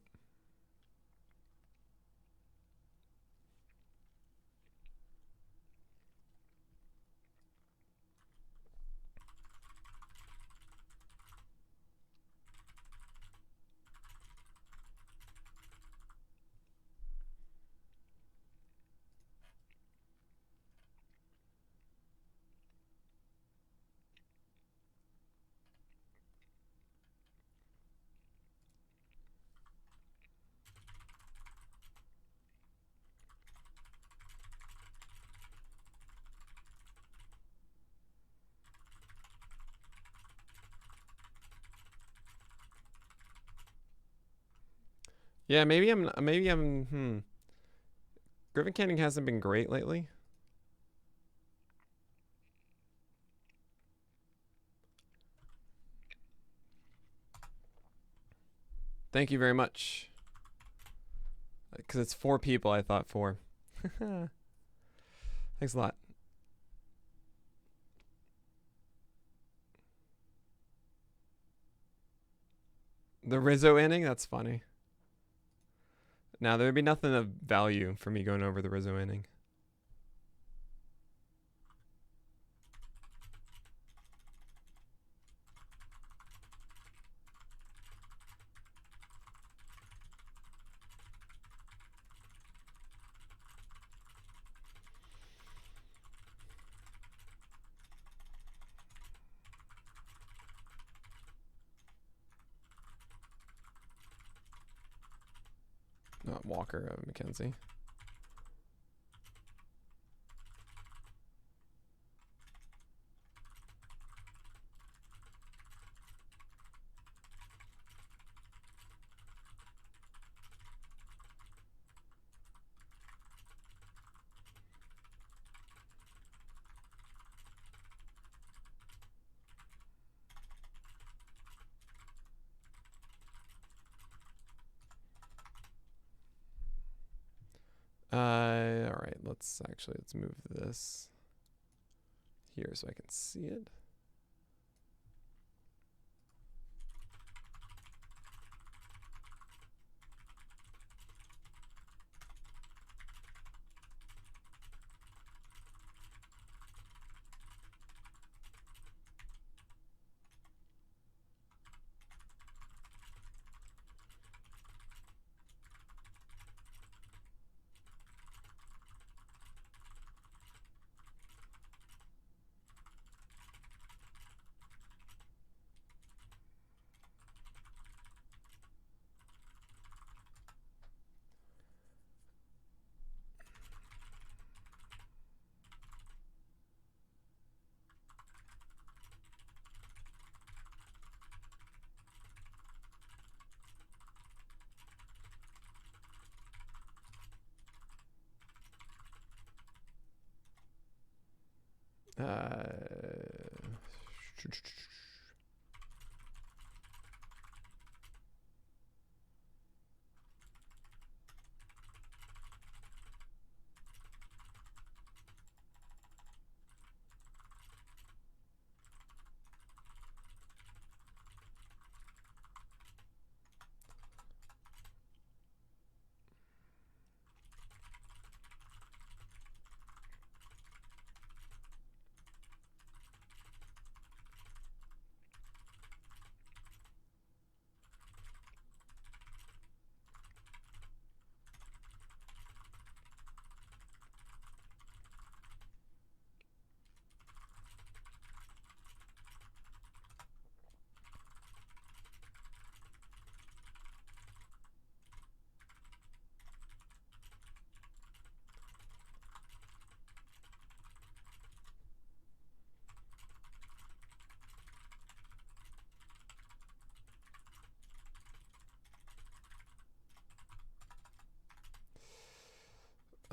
Yeah, maybe I'm. Griffin Canning hasn't been great lately. Thank you very much. Because it's 4 people, I thought 4. Thanks a lot. The Rizzo inning? That's funny. Now, there'd be nothing of value for me going over the Rizzo inning. Not Walker, McKenzie. All right, let's move this here so I can see it.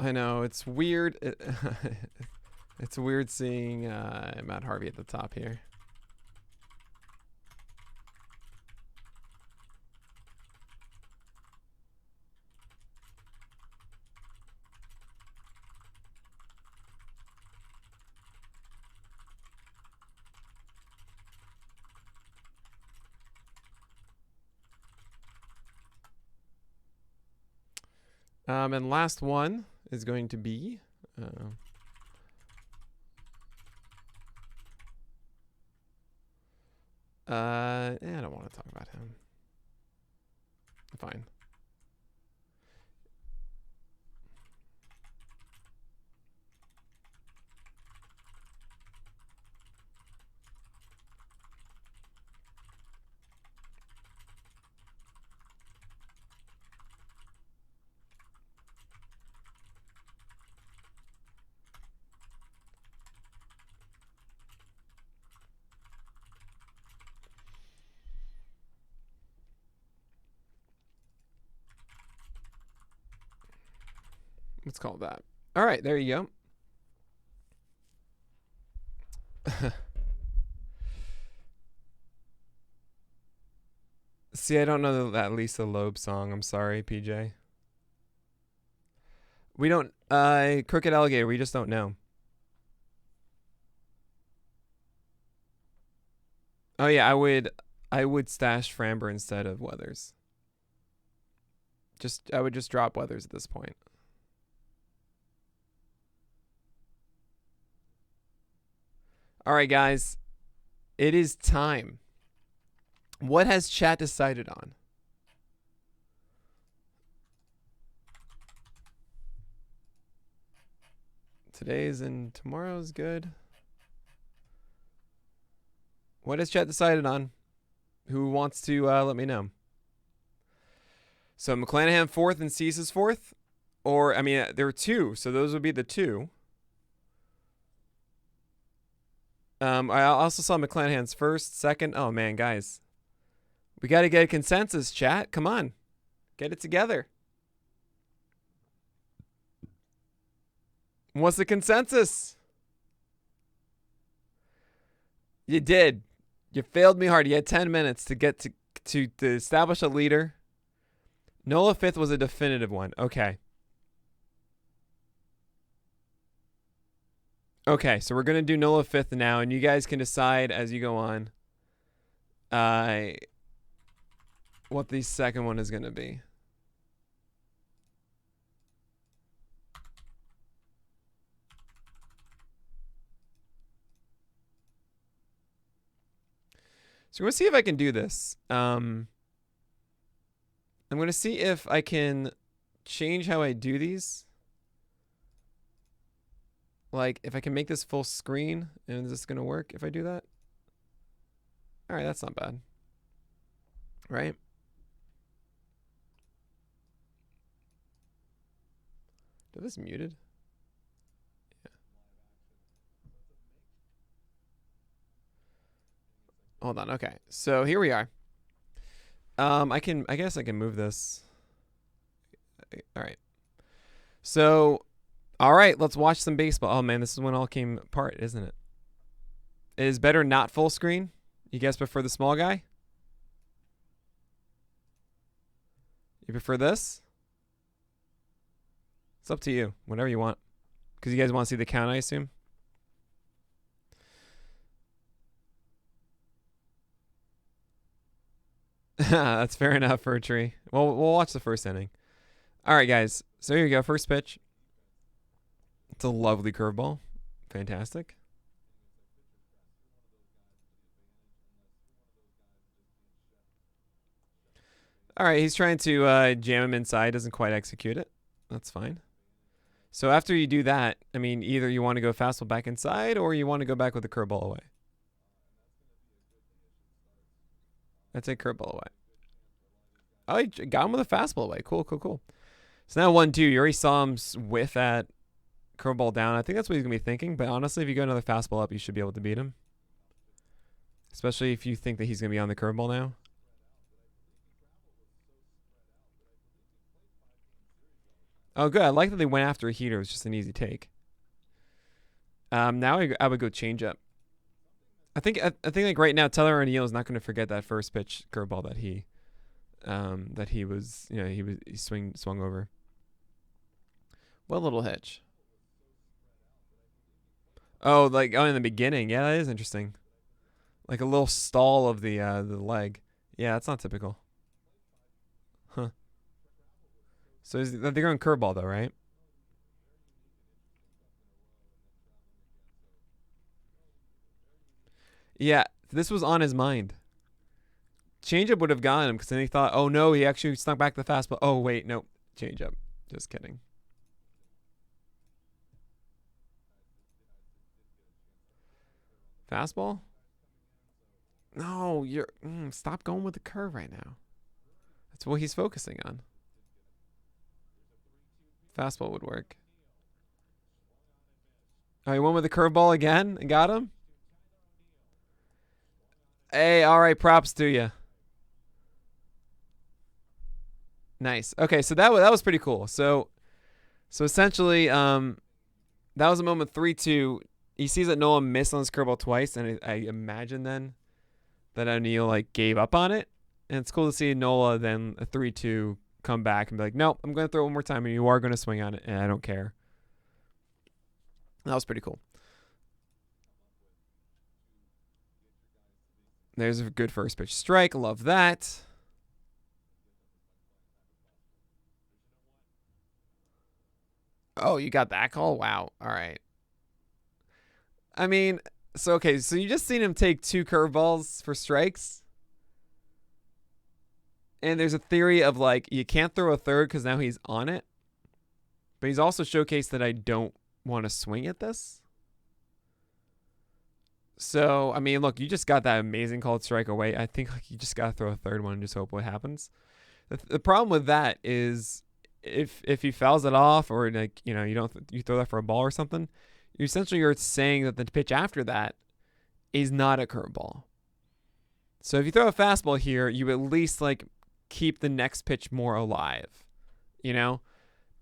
I know it's weird. It's weird seeing Matt Harvey at the top here. And last one is going to be I don't want to talk about him. Fine. Let's call that. All right, there you go. See, I don't know that Lisa Loeb song. I'm sorry, PJ. We don't, Crooked Alligator, we just don't know. Oh yeah, I would stash Framber instead of Weathers. I would just drop Weathers at this point. All right, guys. It is time. What has chat decided on? Today's and tomorrow's good. What has chat decided on? Who wants to let me know? So McClanahan fourth and Cease's fourth? Or, I mean, there were two, so those would be the two. I also saw McClanahan's first, second. Oh, man, guys. We got to get a consensus, chat. Come on. Get it together. What's the consensus? You did. You failed me hard. You had 10 minutes to get to establish a leader. Nola fifth was a definitive one. Okay. Okay, so we're going to do Nola fifth now, and you guys can decide as you go on what the second one is going to be. So we're going to see if I can do this. I'm going to see if I can change how I do these. Like, if I can make this full screen, and is this going to work if I do that? All right, that's not bad. Right? Do this muted? Yeah. Hold on. Okay. So here we are. I guess I can move this. All right. So, all right, let's watch some baseball. Oh man, this is when it all came apart, isn't it? It is better not full screen. You guys prefer the small guy? You prefer this? It's up to you. Whatever you want. Because you guys want to see the count, I assume? That's fair enough for a tree. Well, we'll watch the first inning. All right, guys. So here you go. First pitch. It's a lovely curveball. Fantastic. All right, he's trying to jam him inside. Doesn't quite execute it. That's fine. So after you do that, I mean, either you want to go fastball back inside or you want to go back with the curveball away. That's a curveball away. Oh, he got him with a fastball away. Cool, cool, cool. So now 1-2. You already saw him whiff at curveball down. I think that's what he's going to be thinking. But honestly, if you go another fastball up, you should be able to beat him. Especially if you think that he's going to be on the curveball now. Oh, good. I like that they went after a heater. It was just an easy take. Now I would go change up. I think like right now, Tyler O'Neill is not going to forget that first pitch curveball that he was, he swung over. What little hitch? Oh, in the beginning. Yeah, that is interesting. Like a little stall of the leg. Yeah, that's not typical. Huh. So they're going curveball though, right? Yeah, this was on his mind. Changeup would have gotten him because then he thought, oh no, he actually snuck back the fastball. Oh wait, nope, changeup. Just kidding. Fastball? No, you're stop going with the curve right now. That's what he's focusing on. Fastball would work. Oh, he went with the curveball again and got him? Hey, all right, props to you. Nice. Okay, so that was pretty cool. So essentially, that was a moment 3-2. He sees that Nola missed on his curveball twice, and I imagine then that O'Neill like gave up on it. And it's cool to see Nola then a 3-2 come back and be like, nope, I'm going to throw it one more time, and you are going to swing on it, and I don't care. That was pretty cool. There's a good first pitch strike. Love that. Oh, you got that call? Wow. All right. I mean, so you just seen him take 2 curveballs for strikes. And there's a theory of like you can't throw a third because now he's on it. But he's also showcased that I don't want to swing at this. So, I mean, look, you just got that amazing called strike away. I think like you just got to throw a third one and just hope what happens. The problem with that is if he fouls it off or like, you throw that for a ball or something, you're saying that the pitch after that is not a curveball. So if you throw a fastball here, you at least like keep the next pitch more alive.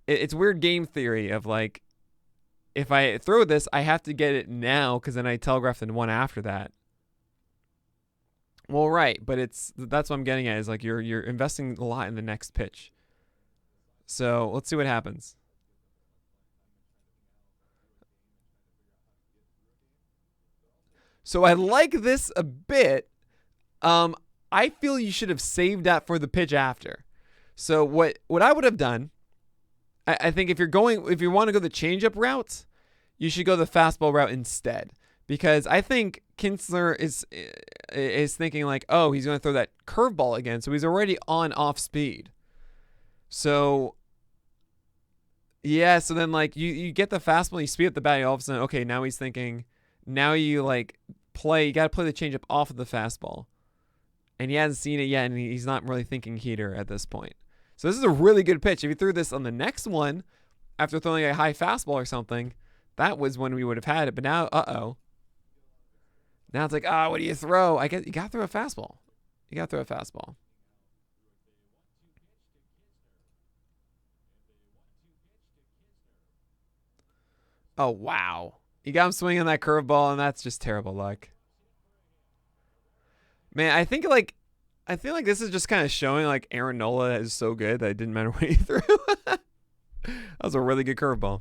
It's weird game theory of like, if I throw this, I have to get it now because then I telegraph the one after that. Well, right, but that's what I'm getting at is like you're investing a lot in the next pitch. So let's see what happens. So I like this a bit. I feel you should have saved that for the pitch after. So what I would have done, I think if you want to go the changeup route, you should go the fastball route instead. Because I think Kinsler is thinking like, oh, he's going to throw that curveball again, so he's already on off speed. So yeah, so then like you get the fastball, you speed up the bat, all of a sudden, okay, now he's thinking, now you like you got to play the changeup off of the fastball, and he hasn't seen it yet, and he's not really thinking heater at this point. So this is a really good pitch. If you threw this on the next one, after throwing a high fastball or something, that was when we would have had it. But now, now it's like, what do you throw? I guess you got to throw a fastball. You got to throw a fastball. Oh, wow. You got him swinging that curveball, and that's just terrible luck. Man, I feel like this is just kind of showing like Aaron Nola is so good that it didn't matter what he threw. That was a really good curveball.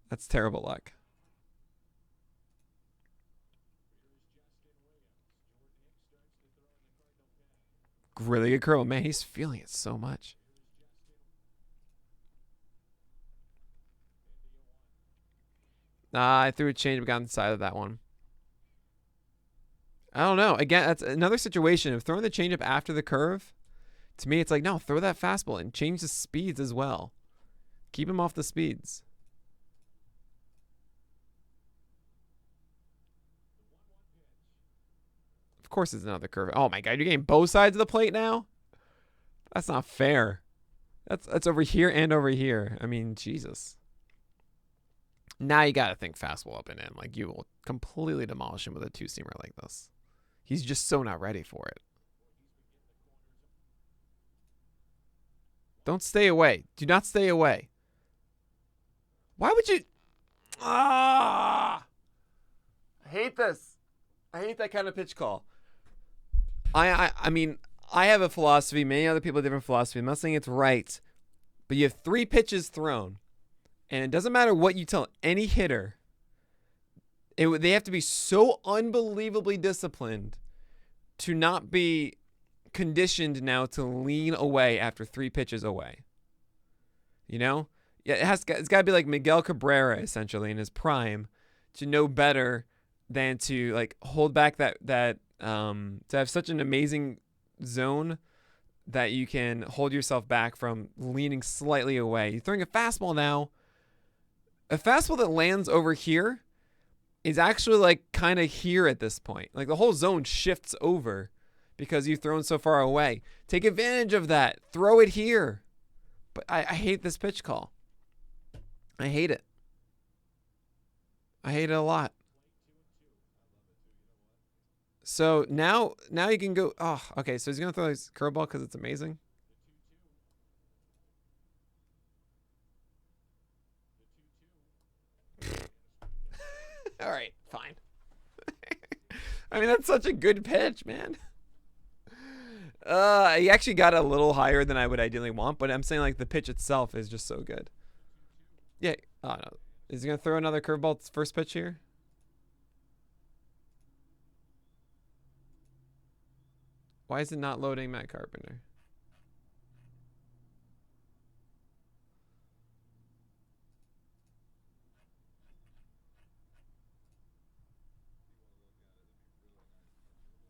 That's terrible luck. Really good curveball. Man, he's feeling it so much. I threw a change, got inside of that one. I don't know. Again, that's another situation of throwing the changeup after the curve. To me, it's like, no, throw that fastball and change the speeds as well. Keep him off the speeds. Of course, it's another curve. Oh my God, you're getting both sides of the plate now? That's not fair. That's over here and over here. I mean, Jesus. Now you got to think fastball up and in. Like, you will completely demolish him with a two-seamer like this. He's just so not ready for it. Don't stay away. Do not stay away. Why would you? I hate this. I hate that kind of pitch call. I mean, I have a philosophy. Many other people have a different philosophy. I'm not saying it's right, but you have 3 pitches thrown, and it doesn't matter what you tell any hitter. They have to be so unbelievably disciplined to not be conditioned now to lean away after 3 pitches away. You know? Yeah, it's got to be like Miguel Cabrera, essentially, in his prime, to know better than to like hold back that to have such an amazing zone that you can hold yourself back from leaning slightly away. You're throwing a fastball now. A fastball that lands over here is actually like kind of here at this point. Like the whole zone shifts over because you've thrown so far away. Take advantage of that. Throw it here. But I hate this pitch call. I hate it. I hate it a lot. So now you can go. Oh, okay. So he's gonna throw his curveball because it's amazing. All right, fine. I mean, that's such a good pitch, man. He actually got a little higher than I would ideally want, but I'm saying like the pitch itself is just so good. Yeah. Oh no. Is he gonna throw another curveball first pitch here? Why is it not loading Matt Carpenter?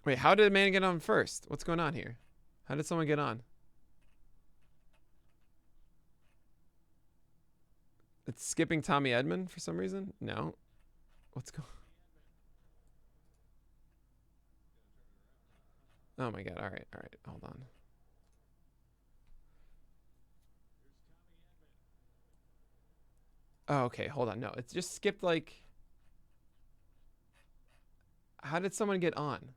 Wait, how did a man get on first? What's going on here? How did someone get on? It's skipping Tommy Edman for some reason? No. What's going on? Oh my god. All right. Hold on. Oh, okay. Hold on. No, it's just skipped like... How did someone get on?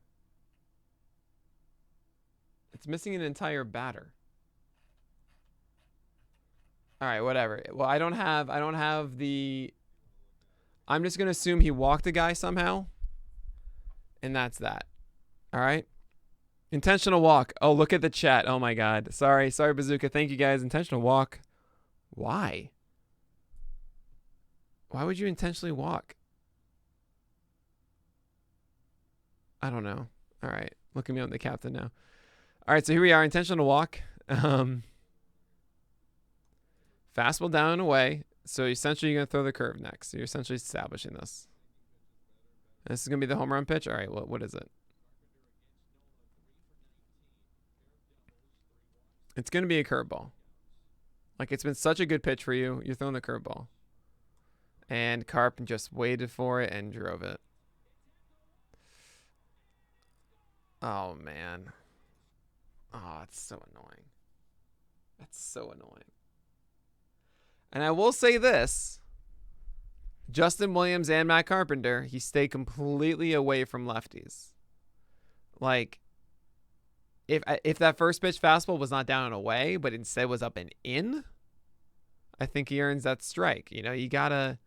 It's missing an entire batter. All right, whatever. Well, I don't have the... I'm just going to assume he walked a guy somehow. And that's that. All right? Intentional walk. Oh, look at the chat. Oh, my God. Sorry, Bazooka. Thank you, guys. Intentional walk. Why? Why would you intentionally walk? I don't know. All right. Look at me, I'm the captain now. All right, so here we are. Intentional walk. Fastball down and away. So essentially you're going to throw the curve next. So you're essentially establishing this. This is going to be the home run pitch. All right, what is it? It's going to be a curveball. Like, it's been such a good pitch for you. You're throwing the curveball. And Carp just waited for it and drove it. Oh, man. Oh, it's so annoying. That's so annoying. And I will say this. Justin Williams and Matt Carpenter, he stayed completely away from lefties. Like, if that first pitch fastball was not down and away, but instead was up and in, I think he earns that strike. You know, you gotta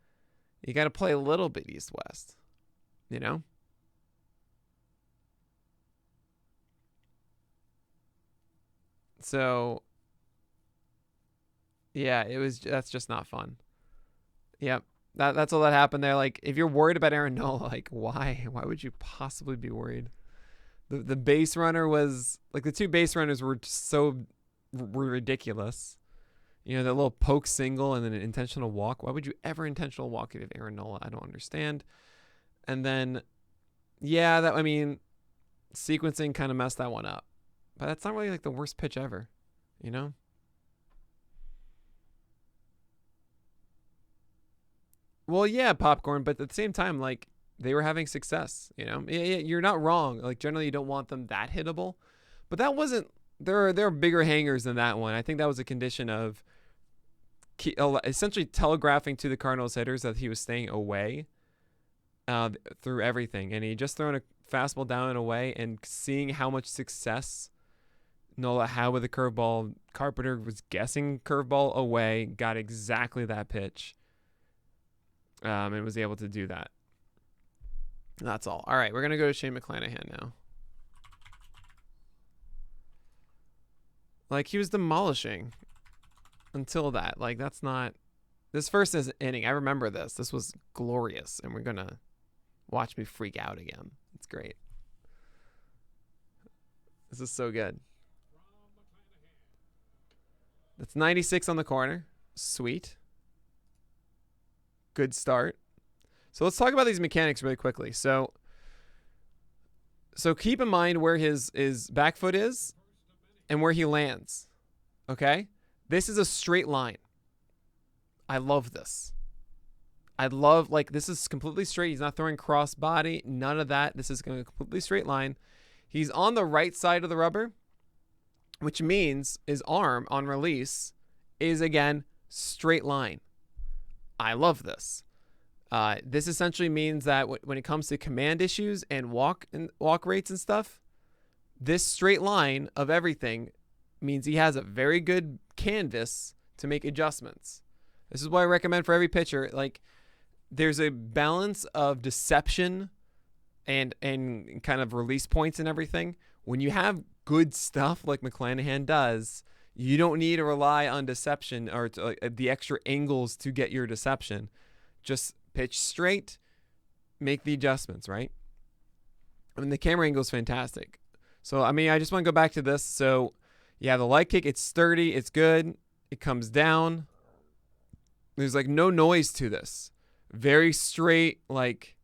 play a little bit east-west. You know? So, yeah, that's just not fun. Yep. That's all that happened there. Like, if you're worried about Aaron Nola, like, why would you possibly be worried? The base runner was, like, the 2 base runners were ridiculous. You know, that little poke single and then an intentional walk. Why would you ever intentional walk it if Aaron Nola? I don't understand. And then, yeah, sequencing kind of messed that one up. But that's not really like the worst pitch ever, you know? Well, yeah, Popcorn, but at the same time, like, they were having success, you know? Yeah, you're not wrong. Like, generally you don't want them that hittable. But that wasn't... There are bigger hangers than that one. I think that was a condition of essentially telegraphing to the Cardinals hitters that he was staying away through everything. And he just thrown a fastball down and away and seeing how much success Nola Howe with a curveball. Carpenter was guessing curveball away, got exactly that pitch, and was able to do that. That's all. All right, we're going to go to Shane McClanahan now. Like, he was demolishing until that. Like, that's not... This first inning, I remember this. This was glorious, and we're going to watch me freak out again. It's great. This is so good. That's 96 on the corner. Sweet. Good start. So let's talk about these mechanics really quickly. So keep in mind where his back foot is and where he lands. Okay? This is a straight line. I love this. I love, like, this is completely straight. He's not throwing cross body. None of that. This is going to completely straight line. He's on the right side of the rubber, which means his arm on release is, again, straight line. I love this. This essentially means that when it comes to command issues and walk rates and stuff, this straight line of everything means he has a very good canvas to make adjustments. This is why I recommend for every pitcher, like, there's a balance of deception and kind of release points and everything. When you have good stuff like McClanahan does, you don't need to rely on deception or the extra angles to get your deception. Just pitch straight, make the adjustments, right? I mean, the camera angle is fantastic. So, I mean, I just want to go back to this. So, yeah, the light kick, it's sturdy, it's good. It comes down. There's, like, no noise to this. Very straight, like...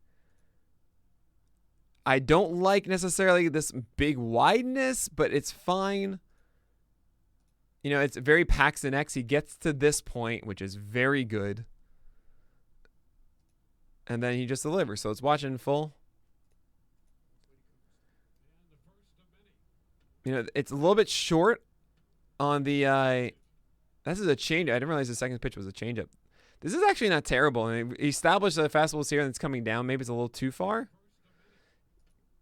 I don't like necessarily this big wideness, but it's fine. You know, it's very Paxton X. He gets to this point, which is very good. And then he just delivers. So it's watching in full. You know, it's a little bit short on the... this is a change. I didn't realize the second pitch was a changeup. This is actually not terrible. I mean, he established the fastball's here and it's coming down. Maybe it's a little too far.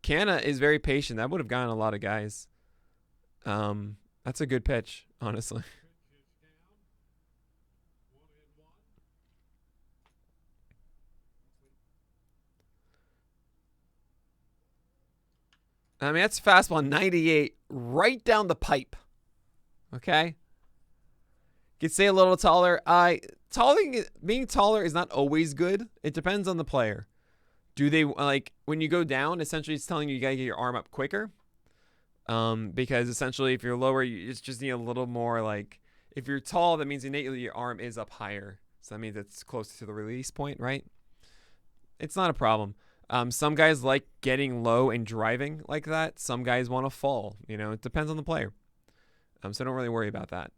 Canna is very patient. That would have gotten a lot of guys. That's a good pitch, honestly. I mean, that's fastball 98 right down the pipe. Okay? You could say a little taller. Being taller is not always good. It depends on the player. Do they, like, when you go down, essentially it's telling you gotta get your arm up quicker. Because essentially if you're lower, you just need a little more, like, if you're tall, that means innately your arm is up higher. So that means it's closer to the release point, right? It's not a problem. Some guys like getting low and driving like that. Some guys want to fall. You know, it depends on the player. So don't really worry about that.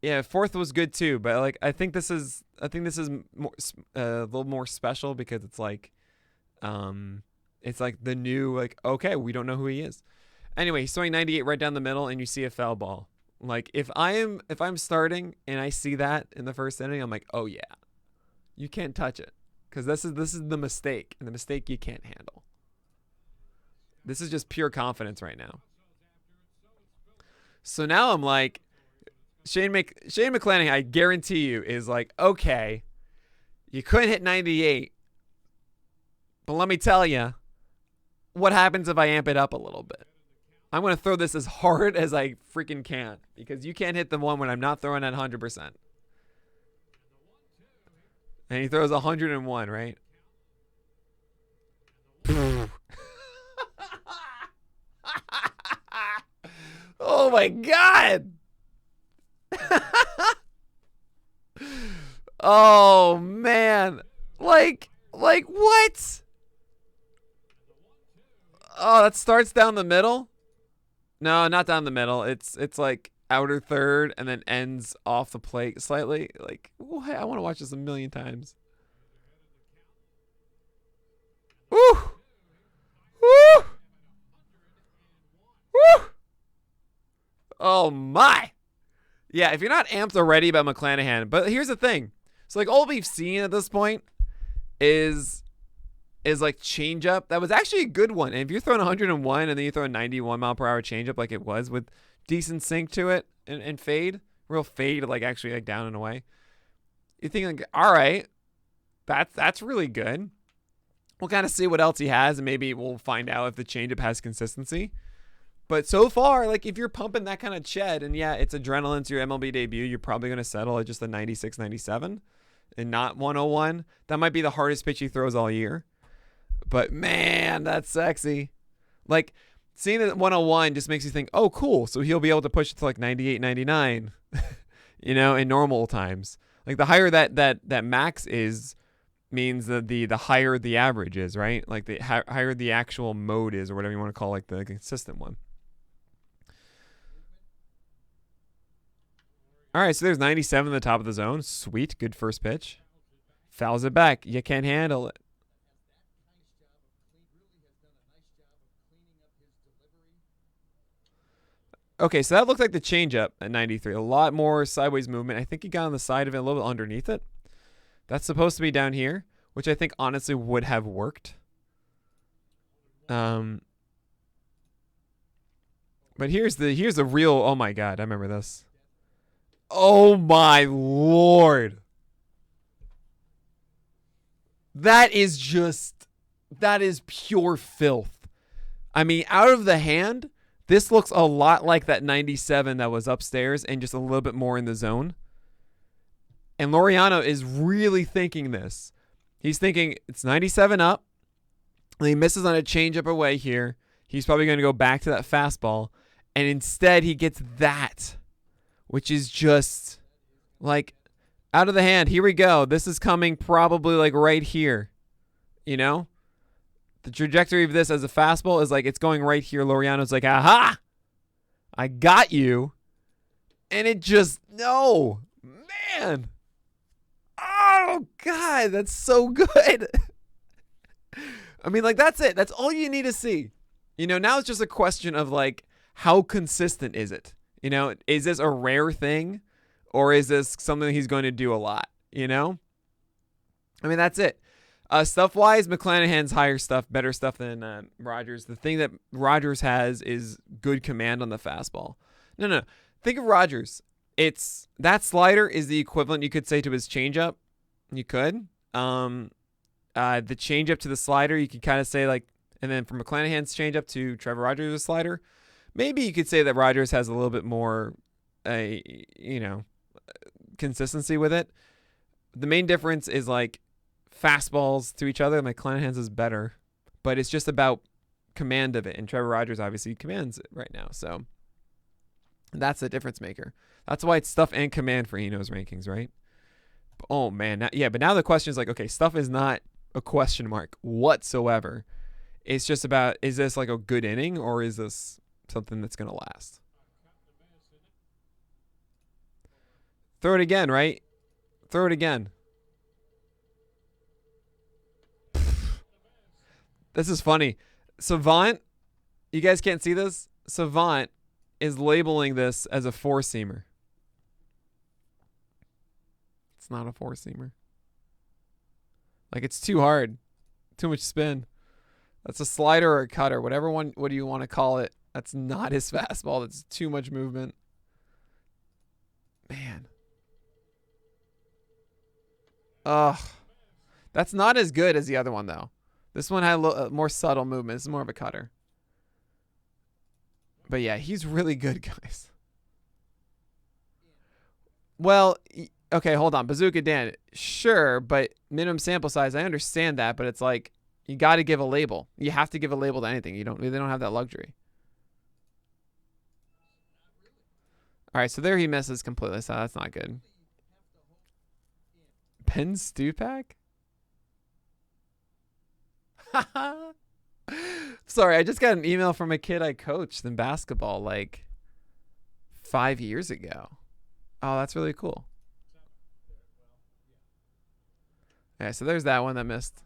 Yeah, fourth was good too, but like I think this is more, a little more special because it's like the new, like, okay, we don't know who he is. Anyway, he's throwing 98 right down the middle, and you see a foul ball. Like if I'm starting and I see that in the first inning, I'm like, oh yeah, you can't touch it because this is the mistake, and the mistake you can't handle. This is just pure confidence right now. So now I'm like, Shane McClanahan, I guarantee you, is like, okay, you couldn't hit 98, but let me tell you, what happens if I amp it up a little bit? I'm going to throw this as hard as I freaking can because you can't hit the one when I'm not throwing at 100%. And he throws 101, right? Oh my God. Oh man. Like what? Oh, that starts down the middle? No, not down the middle. It's like outer third and then ends off the plate slightly. Like, what? I want to watch this a million times. Woo! Woo! Woo! Oh my. Yeah, if you're not amped already about McClanahan, but here's the thing. So like all we've seen at this point is is like changeup. That was actually a good one. And if you're throwing 101 and then you throw a 91 mph changeup like it was with decent sink to it and fade, real fade, like actually like down and away, you think like, all right, that's really good. We'll kind of see what else he has, and maybe we'll find out if the changeup has consistency. But so far, like if you're pumping that kind of ched, and yeah, it's adrenaline to your MLB debut, you're probably going to settle at just a 96, 97 and not 101. That might be the hardest pitch he throws all year. But man, that's sexy. Like seeing that 101 just makes you think, oh, cool. So he'll be able to push it to like 98, 99, you know, in normal times. Like the higher that max is, means that the higher the average is, right? Like the higher the actual mode is, or whatever you want to call like the consistent one. All right, so there's 97 in the top of the zone. Sweet, good first pitch. Fouls it back. You can't handle it. Okay, so that looked like the changeup at 93. A lot more sideways movement. I think he got on the side of it, a little bit underneath it. That's supposed to be down here, which I think honestly would have worked. But here's the real, oh my God, I remember this. Oh my Lord. That is pure filth. I mean, out of the hand, this looks a lot like that 97 that was upstairs and just a little bit more in the zone. And Laureano is really thinking this. He's thinking it's 97 up. And he misses on a changeup away here. He's probably going to go back to that fastball. And instead he gets that, which is just like out of the hand. Here we go. This is coming probably like right here. You know? The trajectory of this as a fastball is like it's going right here. Laureano's like, aha! I got you. And it just, no. Man. Oh, God. That's so good. I mean, like, that's it. That's all you need to see. You know, now it's just a question of, like, how consistent is it? You know, is this a rare thing? Or is this something he's going to do a lot? You know? I mean, that's it. Stuff-wise, McClanahan's higher stuff, better stuff than Rogers. The thing that Rogers has is good command on the fastball. No. Think of Rogers. It's that slider is the equivalent, you could say, to his changeup. You could. The changeup to the slider, you could kind of say like, and then from McClanahan's changeup to Trevor Rogers' slider, maybe you could say that Rogers has a little bit more, consistency with it. The main difference is like fastballs to each other. McClanahan's is better, but it's just about command of it. And Trevor Rogers obviously commands it right now, so that's the difference maker. That's why it's stuff and command for Eno's rankings, right? Oh man, but now the question is like, okay, stuff is not a question mark whatsoever. It's just about, is this like a good inning or is this something that's gonna last? Throw it again, right? Throw it again. This is funny. Savant, you guys can't see this? Savant is labeling this as a four-seamer. It's not a four-seamer. Like, it's too hard. Too much spin. That's a slider or a cutter. What do you want to call it? That's not his fastball. That's too much movement. Man. Ugh. That's not as good as the other one, though. This one had a more subtle movement. This is more of a cutter. But yeah, he's really good, guys. Well, okay, hold on. Bazooka Dan, sure, but minimum sample size, I understand that, but it's like you got to give a label. You have to give a label to anything. They don't have that luxury. All right, so there he misses completely, so that's not good. Ben Stupak? Sorry, I just got an email from a kid I coached in basketball like 5 years ago. Oh, that's really cool. Yeah, so there's that one that missed.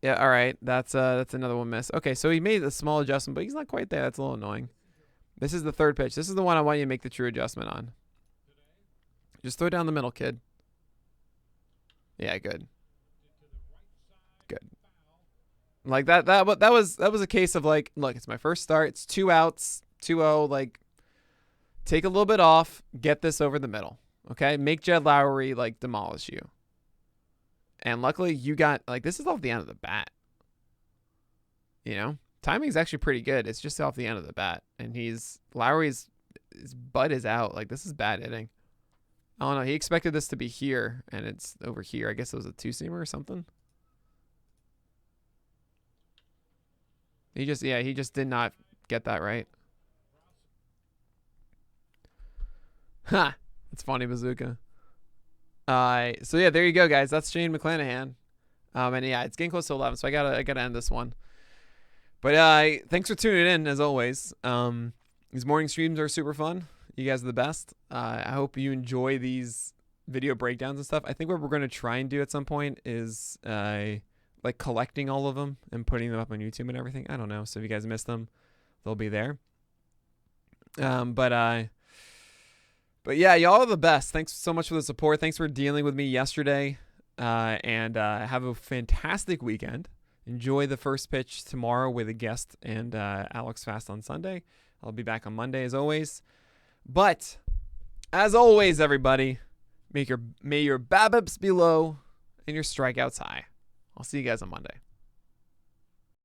Yeah, all right. That's another one missed. Okay, so he made a small adjustment, but he's not quite there. That's a little annoying. This is the third pitch. This is the one I want you to make the true adjustment on. Just throw it down the middle, kid. Yeah, good. Good. Like that was a case of like, look, it's my first start. It's 2 outs, 2-0. Like, take a little bit off. Get this over the middle. Okay, make Jed Lowry like demolish you. And luckily, you got like this is off the end of the bat. You know, timing is actually pretty good. It's just off the end of the bat, and Lowry's his butt is out. Like, this is bad hitting. I don't know. He expected this to be here, and it's over here. I guess it was a 2-seamer or something. He just did not get that right. Ha! It's funny, Bazooka. So yeah, there you go, guys. That's Shane McClanahan. And yeah, it's getting close to 11, so I gotta end this one. But thanks for tuning in as always. These morning streams are super fun. You guys are the best. I hope you enjoy these video breakdowns and stuff. I think what we're gonna try and do at some point is like collecting all of them and putting them up on YouTube and everything. I don't know. So if you guys missed them, they'll be there. But yeah, y'all are the best. Thanks so much for the support. Thanks for dealing with me yesterday. And have a fantastic weekend. Enjoy the first pitch tomorrow with a guest and Alex Fast on Sunday. I'll be back on Monday as always. But as always, everybody, may your BABIPs be low and your strikeouts high. I'll see you guys on Monday.